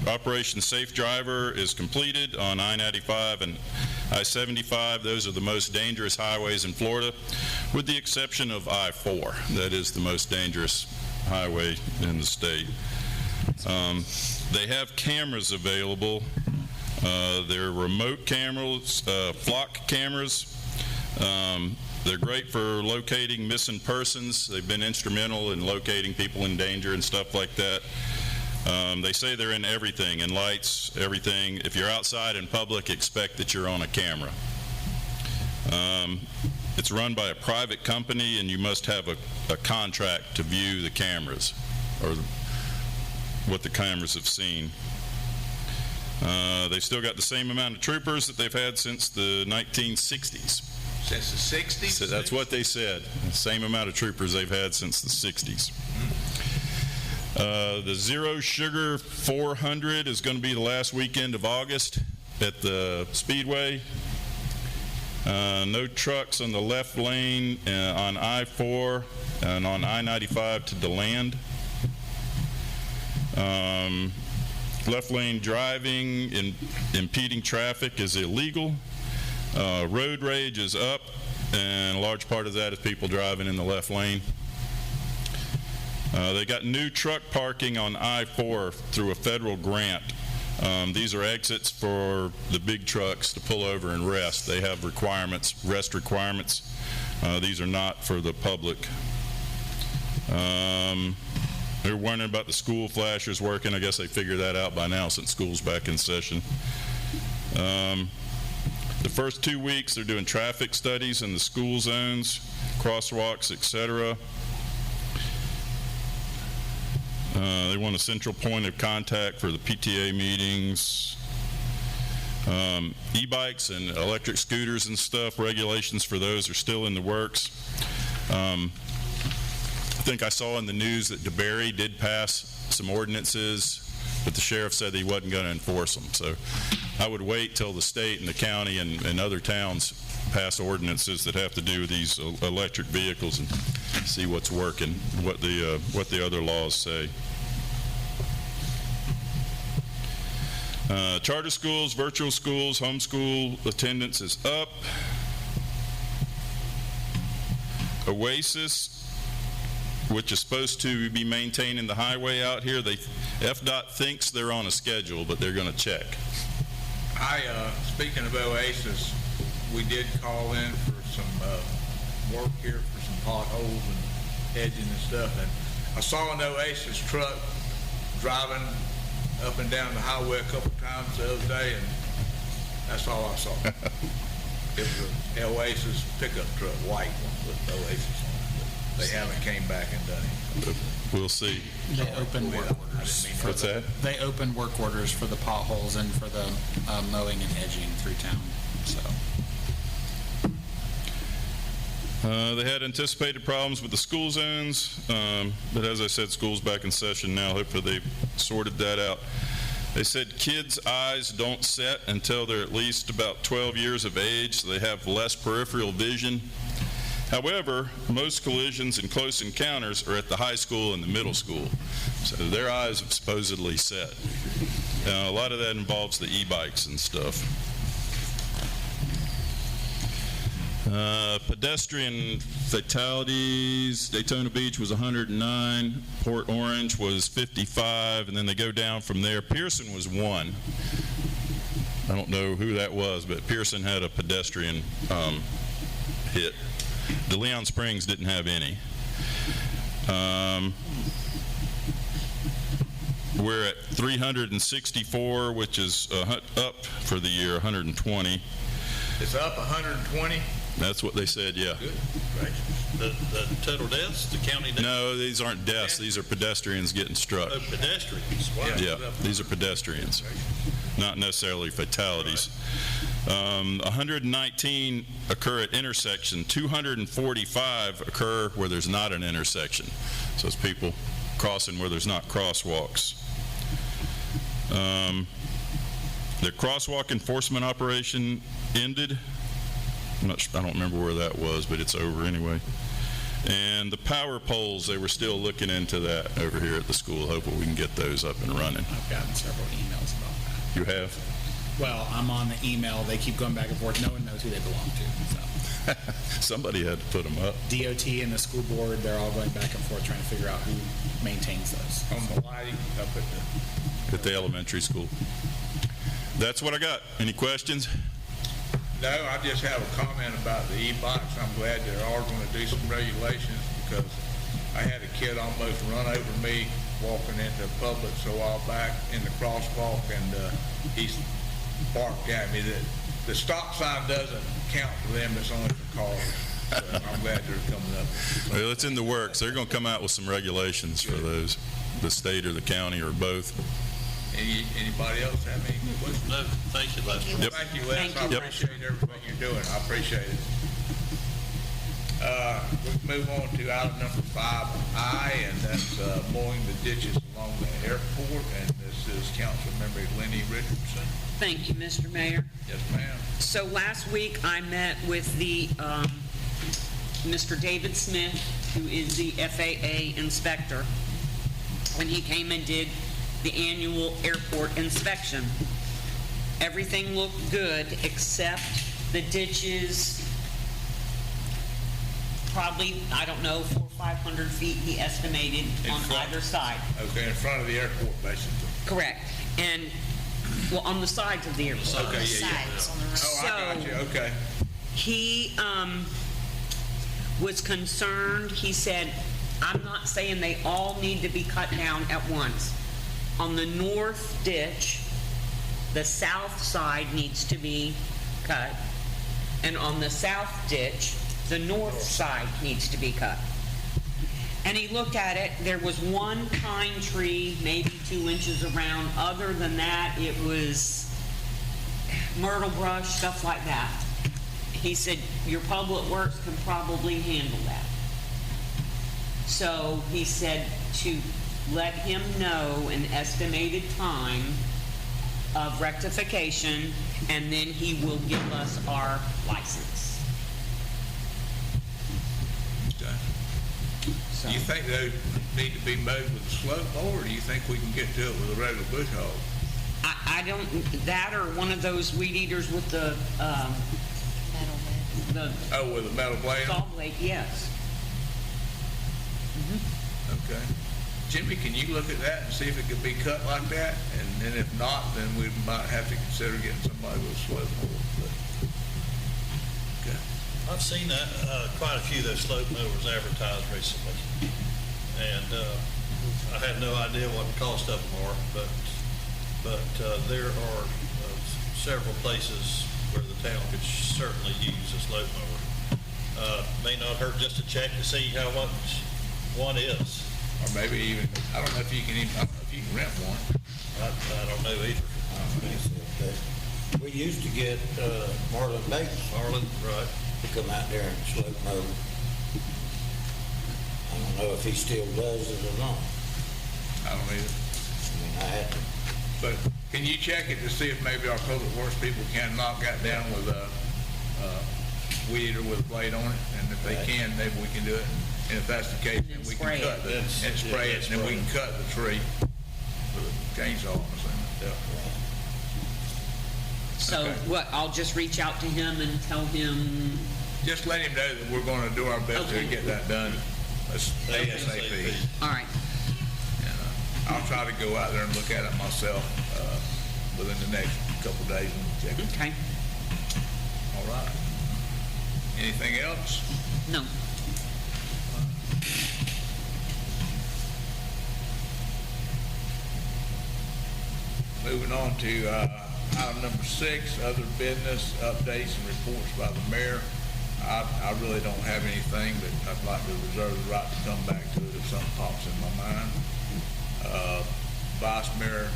S15: Operation Safe Driver is completed on I-95 and I-75. Those are the most dangerous highways in Florida, with the exception of I-4. That is the most dangerous highway in the state. They have cameras available. They're remote cameras, flock cameras. They're great for locating missing persons. They've been instrumental in locating people in danger and stuff like that. They say they're in everything, in lights, everything. If you're outside in public, expect that you're on a camera. It's run by a private company, and you must have a contract to view the cameras, or what the cameras have seen. They've still got the same amount of troopers that they've had since the 1960s.
S1: Since the 60s?
S15: So that's what they said. The same amount of troopers they've had since the 60s. The Zero Sugar 400 is going to be the last weekend of August at the Speedway. No trucks on the left lane on I-4 and on I-95 to DeLand. Left lane driving and impeding traffic is illegal. Road rage is up, and a large part of that is people driving in the left lane. They got new truck parking on I-4 through a federal grant. These are exits for the big trucks to pull over and rest. They have requirements, rest requirements. These are not for the public. They're wondering about the school flashers working. I guess they figured that out by now since school's back in session. The first 2 weeks, they're doing traffic studies in the school zones, crosswalks, etc. They want a central point of contact for the PTA meetings. E-bikes and electric scooters and stuff, regulations for those are still in the works. I think I saw in the news that DeBerry did pass some ordinances, but the sheriff said he wasn't going to enforce them. So I would wait till the state and the county and other towns pass ordinances that have to do with these electric vehicles and see what's working, what the other laws say. Charter schools, virtual schools, homeschool attendance is up. Oasis, which is supposed to be maintaining the highway out here, FDOT thinks they're on a schedule, but they're going to check.
S1: Speaking of Oasis, we did call in for some work here for some potholes and hedging and stuff, and I saw an Oasis truck driving up and down the highway a couple times the other day, and that's all I saw. It was an Oasis pickup truck, white one with Oasis on it, but they haven't came back and done it.
S15: We'll see.
S6: They opened work orders.
S15: What's that?
S6: They opened work orders for the potholes and for the mowing and edging through town. So.
S15: They had anticipated problems with the school zones, but as I said, school's back in session now. Hopefully they've sorted that out. They said kids' eyes don't set until they're at least about 12 years of age, so they have less peripheral vision. However, most collisions and close encounters are at the high school and the middle school, so their eyes have supposedly set. A lot of that involves the e-bikes and stuff. Pedestrian fatalities, Daytona Beach was 109, Port Orange was 55, and then they go down from there. Pierson was 1. I don't know who that was, but Pierson had a pedestrian hit. DeLeon Springs didn't have any. We're at 364, which is up for the year, 120.
S1: It's up 120?
S15: That's what they said, yeah.
S5: Good. Right. The total deaths, the county deaths?
S15: No, these aren't deaths. These are pedestrians getting struck.
S5: Oh, pedestrians. Wow.
S15: Yeah, these are pedestrians, not necessarily fatalities. 119 occur at intersection. 245 occur where there's not an intersection. So it's people crossing where there's not crosswalks. The crosswalk enforcement operation ended. I don't remember where that was, but it's over anyway. And the power poles, they were still looking into that over here at the school. Hopefully we can get those up and running.
S6: I've gotten several emails about that.
S15: You have?
S6: Well, I'm on the email. They keep going back and forth. No one knows who they belong to. So.
S15: Somebody had to put them up.
S6: DOT and the school board, they're all going back and forth trying to figure out who maintains those.
S1: On the lighting up
S15: At the elementary school. That's what I got. Any questions?
S1: No, I just have a comment about the e-bikes. I'm glad they are going to do some regulations because I had a kid almost run over me walking into Publix a while back in the crosswalk, and he barked at me that the stop sign doesn't count for them, it's only for cars. So I'm glad they're coming up.
S15: Well, it's in the works. They're going to come out with some regulations for those, the state or the county or both.
S1: Anybody else have any questions?
S5: No, thank you, Les.
S15: Yep.
S1: Thank you, Les. I appreciate everything you're doing. I appreciate it. We move on to item number 5I, and that's mowing the ditches along the airport. And this is Councilmember Lenny Richardson.
S3: Thank you, Mr. Mayor.
S1: Yes, ma'am.
S3: So last week, I met with the Mr. David Smith, who is the FAA inspector, when he came and did the annual airport inspection. Everything looked good except the ditches, probably, I don't know, 400 or 500 feet he estimated on either side.
S1: Okay, in front of the airport, basically.
S3: Correct. And, well, on the sides of the airport.
S1: Okay,
S10: Sides on the road.
S1: Oh, I got you. Okay.
S3: He was concerned. He said, I'm not saying they all need to be cut down at once. On the north ditch, the south side needs to be cut. And on the south ditch, the north side needs to be cut. And he looked at it. There was one pine tree, maybe 2 inches around. Other than that, it was myrtle brush, stuff like that. He said, your public works can probably handle that. So he said to let him know an estimated time of rectification, and then he will give us our license.
S1: Okay. Do you think they need to be mowed with a slope mower, or do you think we can get to it with a regular bush hog?
S3: I don't, that or one of those weed eaters with the,
S1: Oh, with a metal blade?
S3: saw blade, yes.
S1: Okay. Jimmy, can you look at that and see if it could be cut like that? And then if not, then we might have to consider getting somebody with a slope mower. But, okay.
S5: I've seen quite a few of those slope mowers advertised recently, and I have no idea what the cost of them are, but there are several places where the town could certainly use a slope mower. May not hurt just to check to see how much one is.
S1: Or maybe even, I don't know if you can rent one.
S5: I don't know either.
S16: We used to get Marlon Bates.
S5: Marlon, right.
S16: To come out there and slope mow. I don't know if he still does it or not.
S1: I don't either.
S16: I mean, I had to.
S1: But can you check it to see if maybe our public works people can knock that down with a weed eater with a blade on it? And if they can, maybe we can do it. And if that's the case, then we can cut it and spray it, and then we can cut the tree with a chainsaw, I'm assuming.
S3: So
S1: Okay.
S3: what, I'll just reach out to him and tell him,
S1: Just let him know that we're going to do our best to get that done ASAP.
S3: all right.
S1: And I'll try to go out there and look at it myself within the next couple of days and check it.
S3: Okay.
S1: All right. Anything else?
S3: No.
S1: Moving on to item number 6, other business updates and reports by the mayor. I I really don't have anything, but I'd like to reserve the right to come back to it if something pops in my mind. Vice Mayor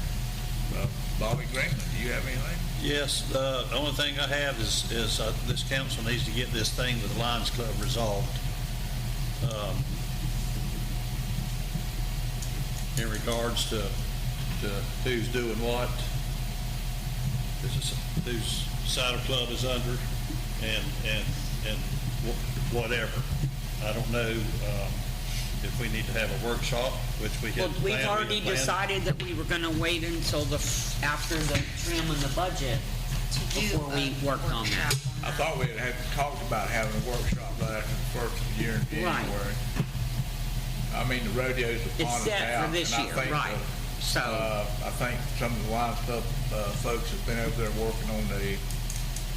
S1: Bobby Greenland, do you have anything?
S5: Yes, the only thing I have is this council needs to get this thing with the Lions Club resolved. In regards to who's doing what, whose saddle club is under, and whatever. I don't know if we need to have a workshop, which we had.
S3: Well, we've already decided that we were going to wait until after the trim and the budget before we worked on that.
S1: I thought we had talked about having a workshop right after the first of the year in January.
S3: Right.
S1: I mean, the rodeos are
S3: It's set for this year, right. So
S1: I think some of the Lions Club folks have been over there working on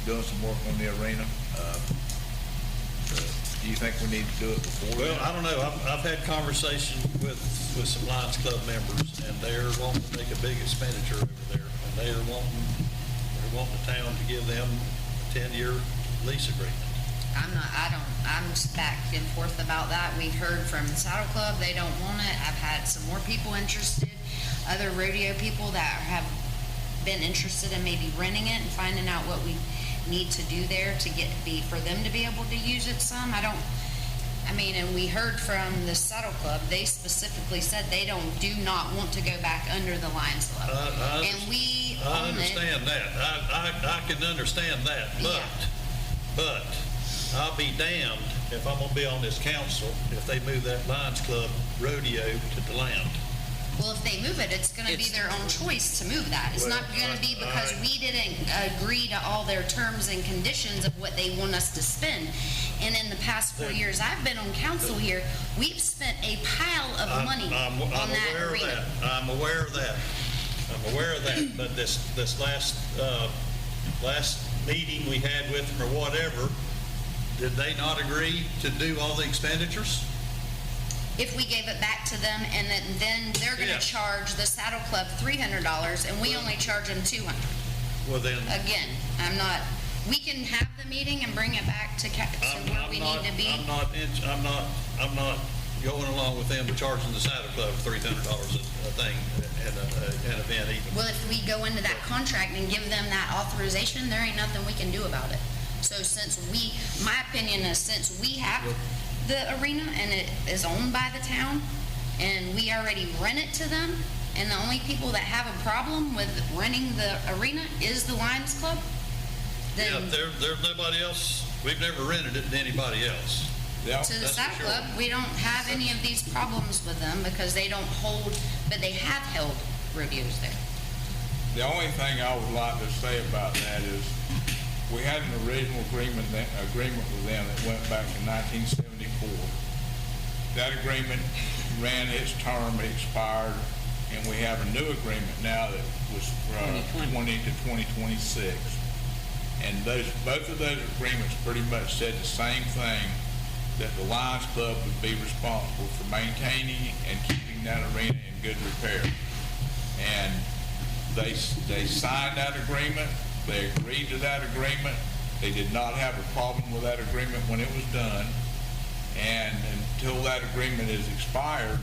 S1: doing some work on the arena. Do you think we need to do it before?
S5: Well, I don't know. I've had conversations with some Lions Club members, and they're wanting to make a big expenditure over there, and they're wanting the town to give them a 10-year lease agreement.
S10: I'm back and forth about that. We've heard from the Saddle Club, they don't want it. I've had some more people interested, other rodeo people that have been interested in maybe renting it and finding out what we need to do there to for them to be able to use it some. And we heard from the Saddle Club, they specifically said they do not want to go back under the Lions Club. And we
S5: I understand that. I can understand that, but I'll be damned if I'm gonna be on this council if they move that Lions Club rodeo to DeLand.
S10: Well, if they move it, it's going to be their own choice to move that. It's not going to be because we didn't agree to all their terms and conditions of what they want us to spend. And in the past 4 years I've been on council here, we've spent a pile of money on that arena.
S5: I'm aware of that. But this last meeting we had with them or whatever, did they not agree to do all the expenditures?
S10: If we gave it back to them, and then they're going to charge the Saddle Club $300, and we only charge them $200.
S5: Well, then.
S10: Again, we can have the meeting and bring it back to where we need to be.
S5: I'm not going along with them charging the Saddle Club $300 a thing at an event even.
S10: Well, if we go into that contract and give them that authorization, there ain't nothing we can do about it. So my opinion is since we have the arena and it is owned by the town and we already rent it to them, and the only people that have a problem with renting the arena is the Lions Club, then
S5: there's nobody else. We've never rented it to anybody else.
S10: To the Saddle Club, we don't have any of these problems with them because they don't hold, but they have held rodeos there.
S1: The only thing I would like to say about that is we had an original agreement with them that went back to 1974. That agreement ran its term, it expired, and we have a new agreement now that was 20 to 2026. And both of those agreements pretty much said the same thing, that the Lions Club would be responsible for maintaining and keeping that arena in good repair. And they signed that agreement. They agreed to that agreement. They did not have a problem with that agreement when it was done. And until that agreement is expired,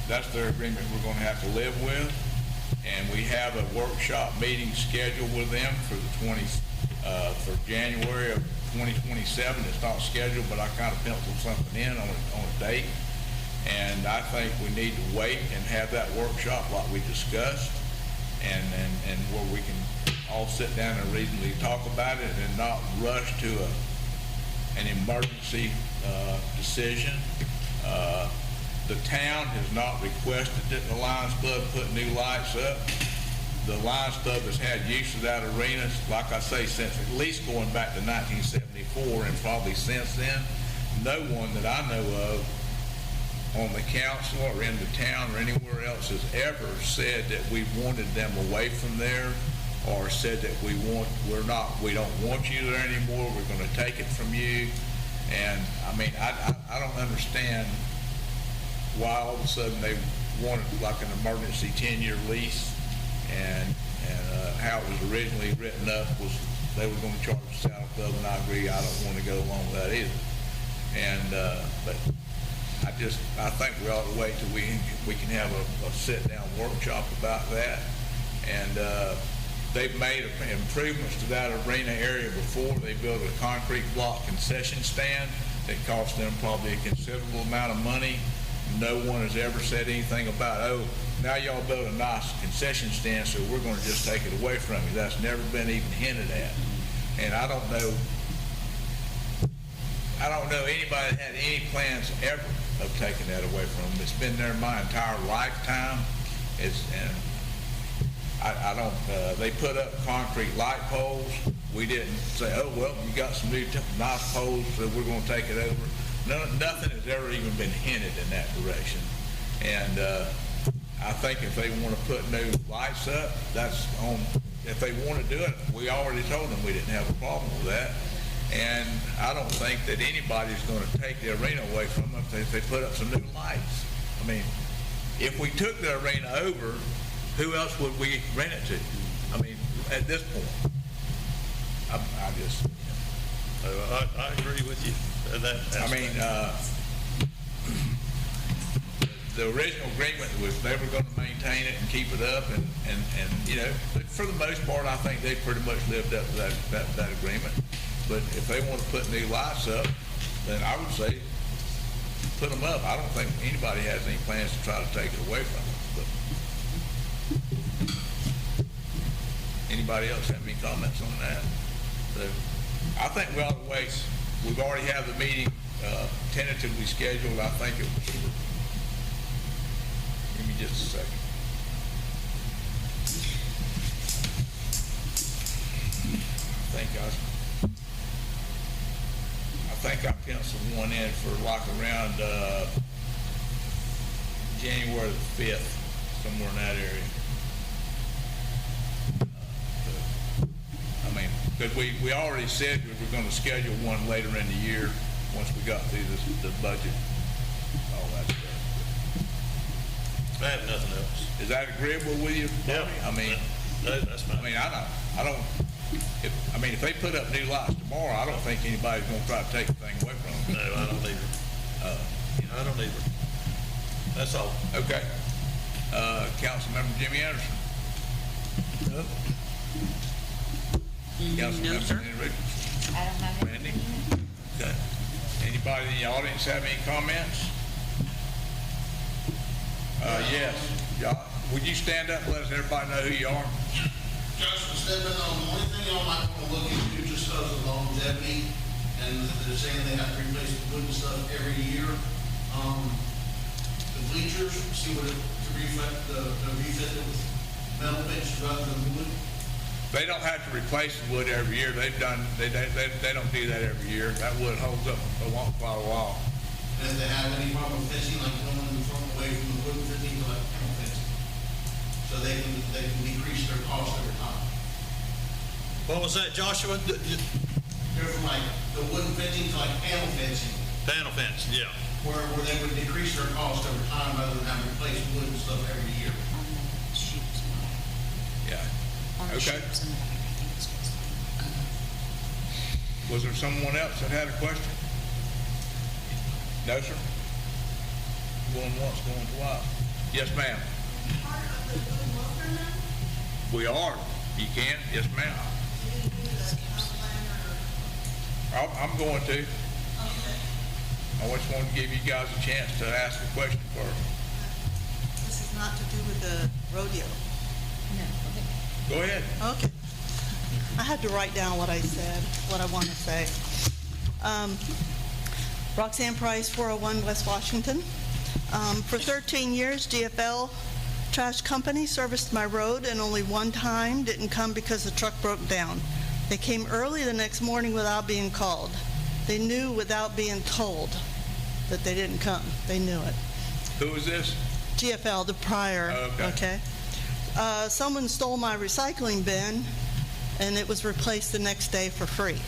S1: that's their agreement we're going to have to live with. And we have a workshop meeting scheduled with them for January of 2027. It's not scheduled, but I kind of penciled something in on a date. And I think we need to wait and have that workshop like we discussed, and where we can all sit down and reasonably talk about it and not rush to an emergency decision. The town has not requested that the Lions Club put new lights up. The Lions Club has had use of that arena, like I say, since at least going back to 1974, and probably since then. No one that I know of on the council or in the town or anywhere else has ever said that we wanted them away from there, or said that we don't want you there anymore, we're going to take it from you. And I mean, I don't understand why all of a sudden they wanted like an emergency 10-year lease, and how it was originally written up was they were gonna charge the Saddle Club, and I agree, I don't wanna go along with that either. And, but I think we ought to wait till we can have a sit-down workshop about that. And, they've made improvements to that arena area before. They built a concrete block concession stand that cost them probably a considerable amount of money. No one has ever said anything about, oh, now y'all build a nice concession stand, so we're going to just take it away from you. That's never been even hinted at. And I don't know anybody that had any plans ever of taking that away from them. It's been there my entire lifetime. I don't, they put up concrete light poles. We didn't say, oh, well, you got some new nice poles, so we're going to take it over. Nothing has ever even been hinted in that direction. And I think if they want to put new lights up, that's on, if they want to do it, we already told them we didn't have a problem with that. And I don't think that anybody's going to take the arena away from them if they put up some new lights. I mean, if we took the arena over, who else would we rent it to? I mean, at this point, I just...
S5: I agree with you. The original agreement was they were going to maintain it and keep it up, and you know, but for the most part, I think they pretty much lived up to that agreement. But if they want to put new lights up, then I would say put them up. I don't think anybody has any plans to try to take it away from them. But anybody else have any comments on that? So I think we ought to wait. We've already have the meeting tentatively scheduled. I think it was for, give me just a second. I think I penciled one in for like around January the 5th, somewhere in that area. I mean, because we already said we were going to schedule one later in the year once we got through the budget, all that stuff. I have nothing else.
S1: Is that agreeable with you?
S5: Yeah.
S1: I mean,
S5: that's fine.
S1: I mean, I don't. If they put up new lights tomorrow, I don't think anybody's going to try to take the thing away from them.
S5: No, I don't either. I don't either. That's all.
S1: Okay. Councilmember Jimmy Anderson.
S3: No,
S1: Councilmember
S3: sir.
S1: Randy Richardson.
S10: I don't have
S1: Randy?
S10: anything.
S1: Okay. Anybody in the audience have any comments? Yes. Would you stand up and let everybody know who you are?
S17: Joshua Stedman, the only thing y'all might want to look into just because of longevity, and they're saying they have to replace the wood and stuff every year. The bleachers, see what to refit it with metal benches rather than wood.
S1: They don't have to replace the wood every year. They don't do that every year. That wood holds up quite a while.
S17: And if they have any problem with fencing, like going from away from the wooden fencing to like panel fencing, so they can decrease their cost over time.
S5: What was that, Joshua?
S17: Go from like the wooden fencing to like panel fencing.
S5: Panel fence, yeah.
S17: Where they would decrease their cost over time rather than having to replace wood and stuff every year.
S1: Yeah. Okay. Was there someone else that had a question? No, sir. Going once, going twice. Yes, ma'am.
S18: Part of the good worker now?
S1: We are. You can. Yes, ma'am. I'm going to.
S18: Okay.
S1: I just wanted to give you guys a chance to ask a question first.
S18: This is not to do with the rodeo.
S1: Go ahead.
S18: Okay. I had to write down what I said, what I want to say. Roxanne Price, 401 West Washington. For 13 years, DFL Trash Company serviced my road, and only one time didn't come because the truck broke down. They came early the next morning without being called. They knew without being told that they didn't come. They knew it.
S1: Who is this?
S18: GFL, the prior. Okay. Someone stole my recycling bin, and it was replaced the next day for free.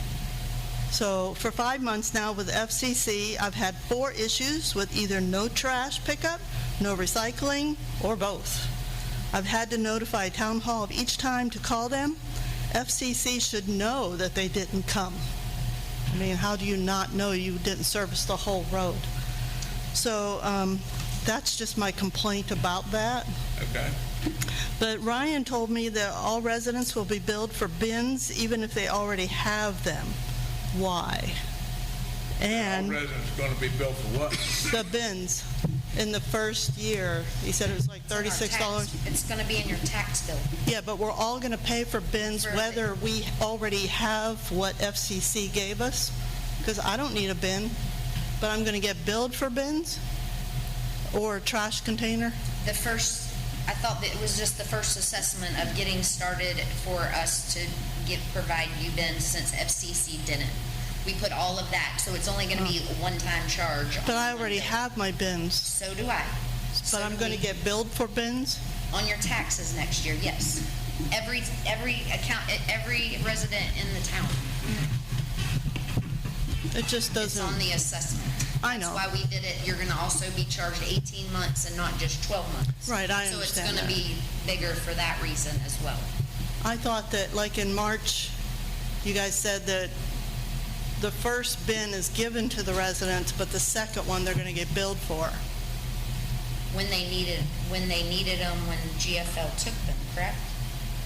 S18: So for 5 months now with FCC, I've had 4 issues with either no trash pickup, no recycling, or both. I've had to notify Town Hall of each time to call them, FCC should know that they didn't come. I mean, how do you not know you didn't service the whole road? So that's just my complaint about that.
S1: Okay.
S18: But Ryan told me that all residents will be billed for bins even if they already have them. Why? And
S1: All residents going to be billed for what?
S18: the bins in the first year, he said it was like $36.
S10: It's going to be in your tax bill.
S18: Yeah, but we're all going to pay for bins whether we already have what FCC gave us, because I don't need a bin, but I'm going to get billed for bins or a trash container.
S10: I thought that it was just the first assessment of getting started for us to provide you bins since FCC didn't. We put all of that, so it's only going to be a one-time charge.
S18: But I already have my bins.
S10: So do I.
S18: But I'm going to get billed for bins?
S10: On your taxes next year, yes. Every resident in the town.
S18: It just doesn't.
S10: It's on the assessment.
S18: I know.
S10: That's why we did it. You're going to also be charged 18 months and not just 12 months.
S18: Right, I
S10: So it's
S18: understand
S10: going to be bigger for that reason as well.
S18: I thought that, like in March, you guys said that the first bin is given to the residents, but the second one they're going to get billed for.
S10: When they needed them, when GFL took them, correct?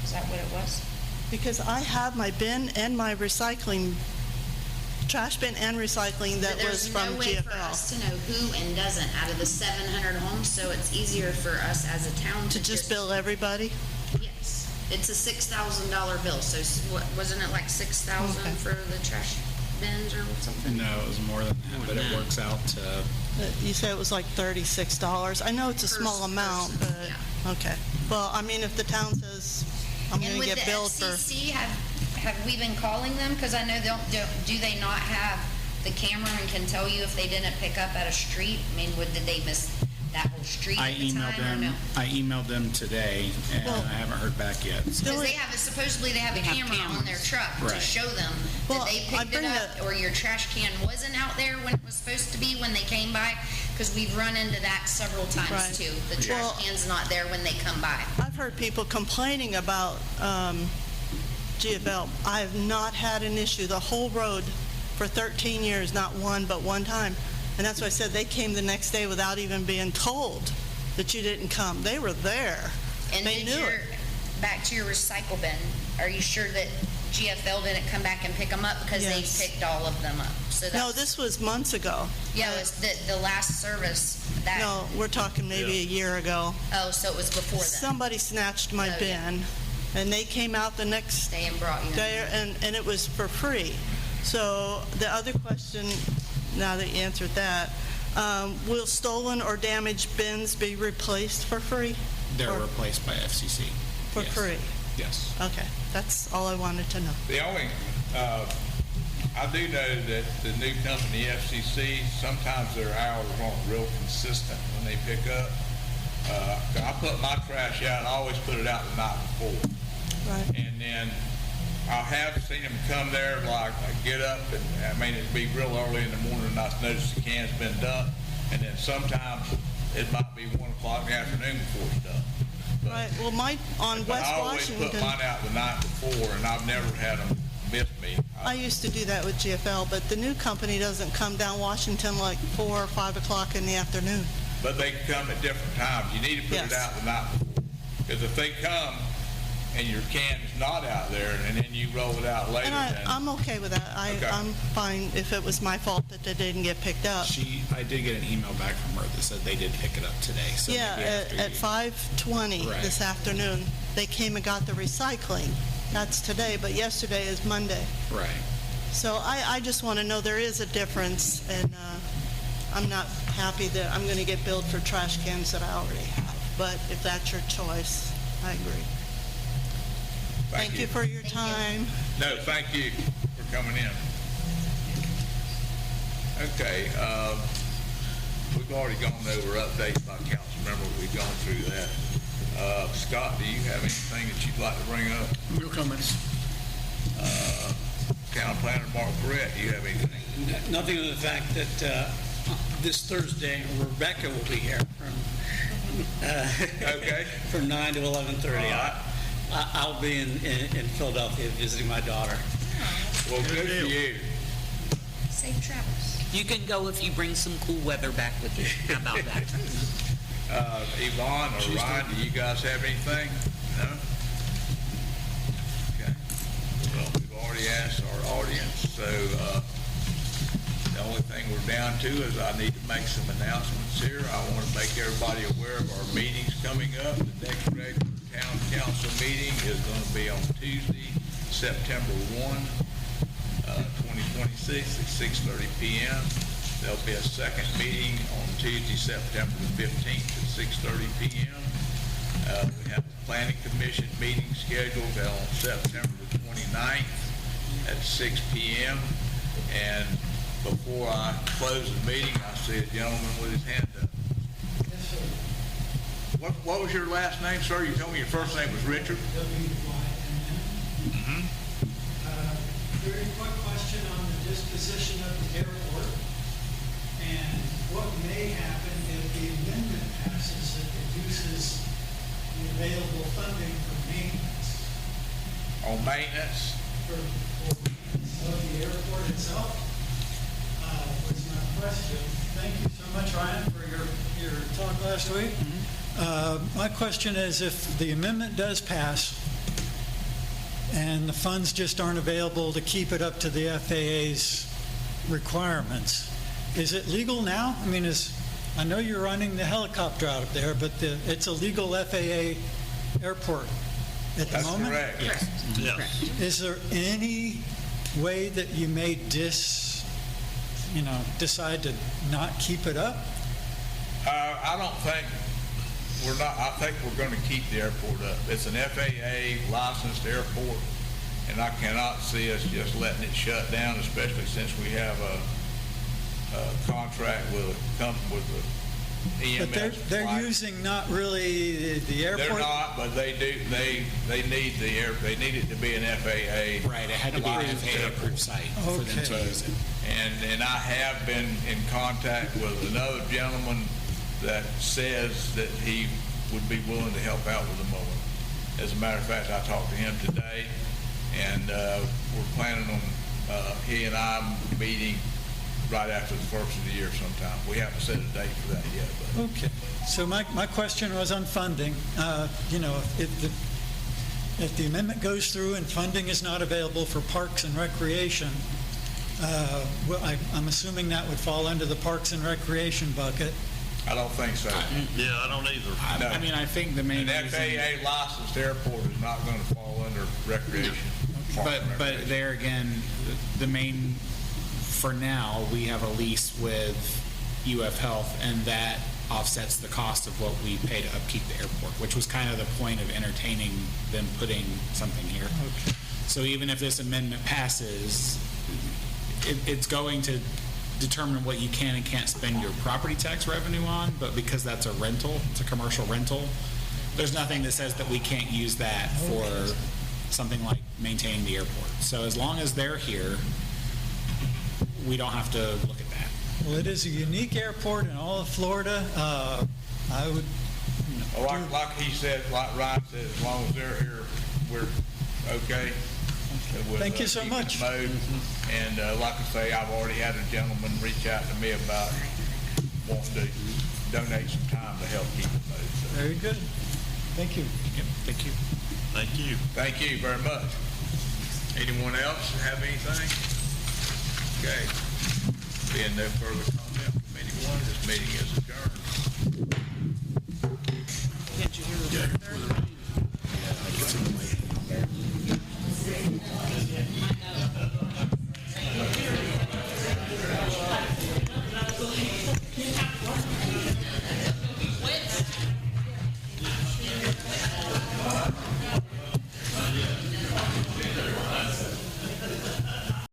S10: Is that what it was?
S18: Because I have my bin and my recycling, trash bin and recycling that was from
S10: There's no way for
S18: GFL.
S10: us to know who and doesn't out of the 700 homes, so it's easier for us as a town
S18: To just bill everybody?
S10: Yes. It's a $6,000 bill, so wasn't it like 6,000
S18: Okay.
S10: for the trash bins or something?
S6: No, it was more than that, but it works out to,
S18: You said it was like $36. I know it's a small amount, but, okay. Well, I mean, if the town says, I'm going to get billed for.
S10: And with the FCC, have we been calling them? Because I know do they not have the camera and can tell you if they didn't pick up at a street? I mean, did they miss that whole street
S6: I
S10: at the time or no?
S6: emailed them today, and I haven't heard back yet.
S10: Because supposedly they have a camera on their truck to
S6: Right.
S10: show them that they picked it up, or your trash can wasn't out there when it was supposed to be when they came by, because we've run into that several times
S18: Right.
S10: too. The trash can's not there when they come by.
S18: I've heard people complaining about GFL. I have not had an issue the whole road for 13 years, not one but one time. And that's why I said they came the next day without even being told that you didn't come. They were there.
S10: And
S18: they knew it.
S10: Back to your recycle bin, are you sure that GFL didn't come back and pick them up? Because
S18: Yes.
S10: they picked all of them up. So
S18: No, this was months ago.
S10: Yeah, it was the last service.
S18: No, we're talking maybe a year ago.
S10: Oh, so it was before then.
S18: Somebody snatched my bin, and they came out the next
S10: day and brought you
S18: day, and it was for free. So the other question, now that you answered that, will stolen or damaged bins be replaced for free?
S6: They're replaced by FCC.
S18: For
S6: Yes.
S18: free?
S6: Yes.
S18: Okay, that's all I wanted to know.
S1: The only, I do know that the new company, FCC, sometimes their hours aren't real consistent when they pick up. I put my trash out, I always put it out the night before.
S18: Right.
S1: And then I have seen them come there, like, I get up, and, I mean, it'd be real early in the morning, and I notice the can's been dumped, and then sometimes it might be 1 o'clock in the afternoon before it's done.
S18: Right, well, on
S1: But
S18: West
S1: I always
S18: Washington,
S1: put mine out the night before, and I've never had them miss me.
S18: I used to do that with GFL, but the new company doesn't come down Washington like 4 or 5 o'clock in the afternoon.
S1: But they can come at different times. You need to put it out the night before. Because if they come and your can is not out there, and then you roll it out later,
S18: And
S1: then...
S18: I'm okay with that.
S1: Okay.
S18: I'm fine if it was my fault that they didn't get picked up.
S6: I did get an email back from her that said they did pick it up today. So
S18: Yeah,
S6: maybe after
S18: at 5:20
S6: Right.
S18: this afternoon, they came and got the recycling. That's today, but yesterday is Monday.
S6: Right.
S18: So I just want to know there is a difference, and I'm not happy that I'm going to get billed for trash cans that I already have. But if that's your choice, I agree. Thank you for your time.
S1: No, thank you for coming in. Okay, we've already gone over updates by council member. We've gone through that. Scott, do you have anything that you'd like to bring up?
S11: No comments.
S1: Town planner Mark Brett, do you have anything?
S19: Nothing other than the fact that this Thursday, Rebecca will be here from
S1: Okay.
S19: from 9 to 11:30.
S1: All right.
S19: I'll be in Philadelphia visiting my daughter.
S1: Well, good for you.
S10: Safe travels.
S3: You can go if you bring some cool weather back with you. How about that?
S1: Yvonne or Ryan, do you guys have anything? No? Okay. Well, we've already asked our audience, so the only thing we're down to is I need to make some announcements here. I want to make everybody aware of our meetings coming up. The next regular town council meeting is going to be on Tuesday, September 1, 2026 at 6:30 p.m. There'll be a second meeting on Tuesday, September the 15th at 6:30 p.m. We have a planning commission meeting scheduled on September the 29th at 6 p.m. And before I close the meeting, I see a gentleman with his hand up.
S7: Yes, sir.
S1: What was your last name, sir? You told me your first name was Richard?
S7: W-Y-N-N. Very quick question on the disposition of the airport and what may happen if the amendment passes that reduces the available funding for maintenance.
S1: On maintenance?
S7: For maintenance of the airport itself, was my question. Thank you so much, Ryan, for your talk last week. My question is, if the amendment does pass and the funds just aren't available to keep it up to the FAA's requirements, is it legal now? I mean, I know you're running the helicopter out of there, but it's a legal FAA airport at the moment?
S1: That's correct.
S5: Yes.
S7: Is there any way that you may decide to not keep it up?
S1: I don't think I think we're going to keep the airport up. It's an FAA licensed airport, and I cannot see us just letting it shut down, especially since we have a contract with the EMS.
S7: But they're
S1: flight.
S7: using not really the airport?
S1: They're not, but they do. They need they need it to be an FAA.
S6: Right, it had to be an FAA approved site for them to use it.
S1: And I have been in contact with another gentleman that says that he would be willing to help out with the mowing. As a matter of fact, I talked to him today, and we're planning on he and I meeting right after the first of the year sometime. We haven't set a date for that yet. But.
S7: Okay. So my question was on funding. If the amendment goes through and funding is not available for parks and recreation, I'm assuming that would fall under the parks and recreation bucket.
S1: I don't think so.
S5: Yeah, I don't either.
S1: No.
S6: I mean, I think the main
S1: An
S6: reason...
S1: FAA licensed airport is not going to fall under recreation.
S6: But there again, the main, for now, we have a lease with UF Health, and that offsets the cost of what we pay to upkeep the airport, which was kind of the point of entertaining them putting something here.
S7: Okay.
S6: So even if this amendment passes, it's going to determine what you can and can't spend your property tax revenue on, but because that's a rental, it's a commercial rental, there's nothing that says that we can't use that for something like maintaining the airport. So as long as they're here, we don't have to look at that.
S7: Well, it is a unique airport in all of Florida. I would...
S1: Like he said, like Ryan said, as long as they're here, we're okay. We'll,
S7: Thank you so
S1: keep
S7: much.
S1: it mowed. And like I say, I've already had a gentleman reach out to me about wanting to donate some time to help keep it mowed. So.
S7: Very good. Thank you.
S6: Yep, thank you.
S5: Thank you.
S1: Thank you very much. Anyone else have anything? Okay. Being no further comment from anyone,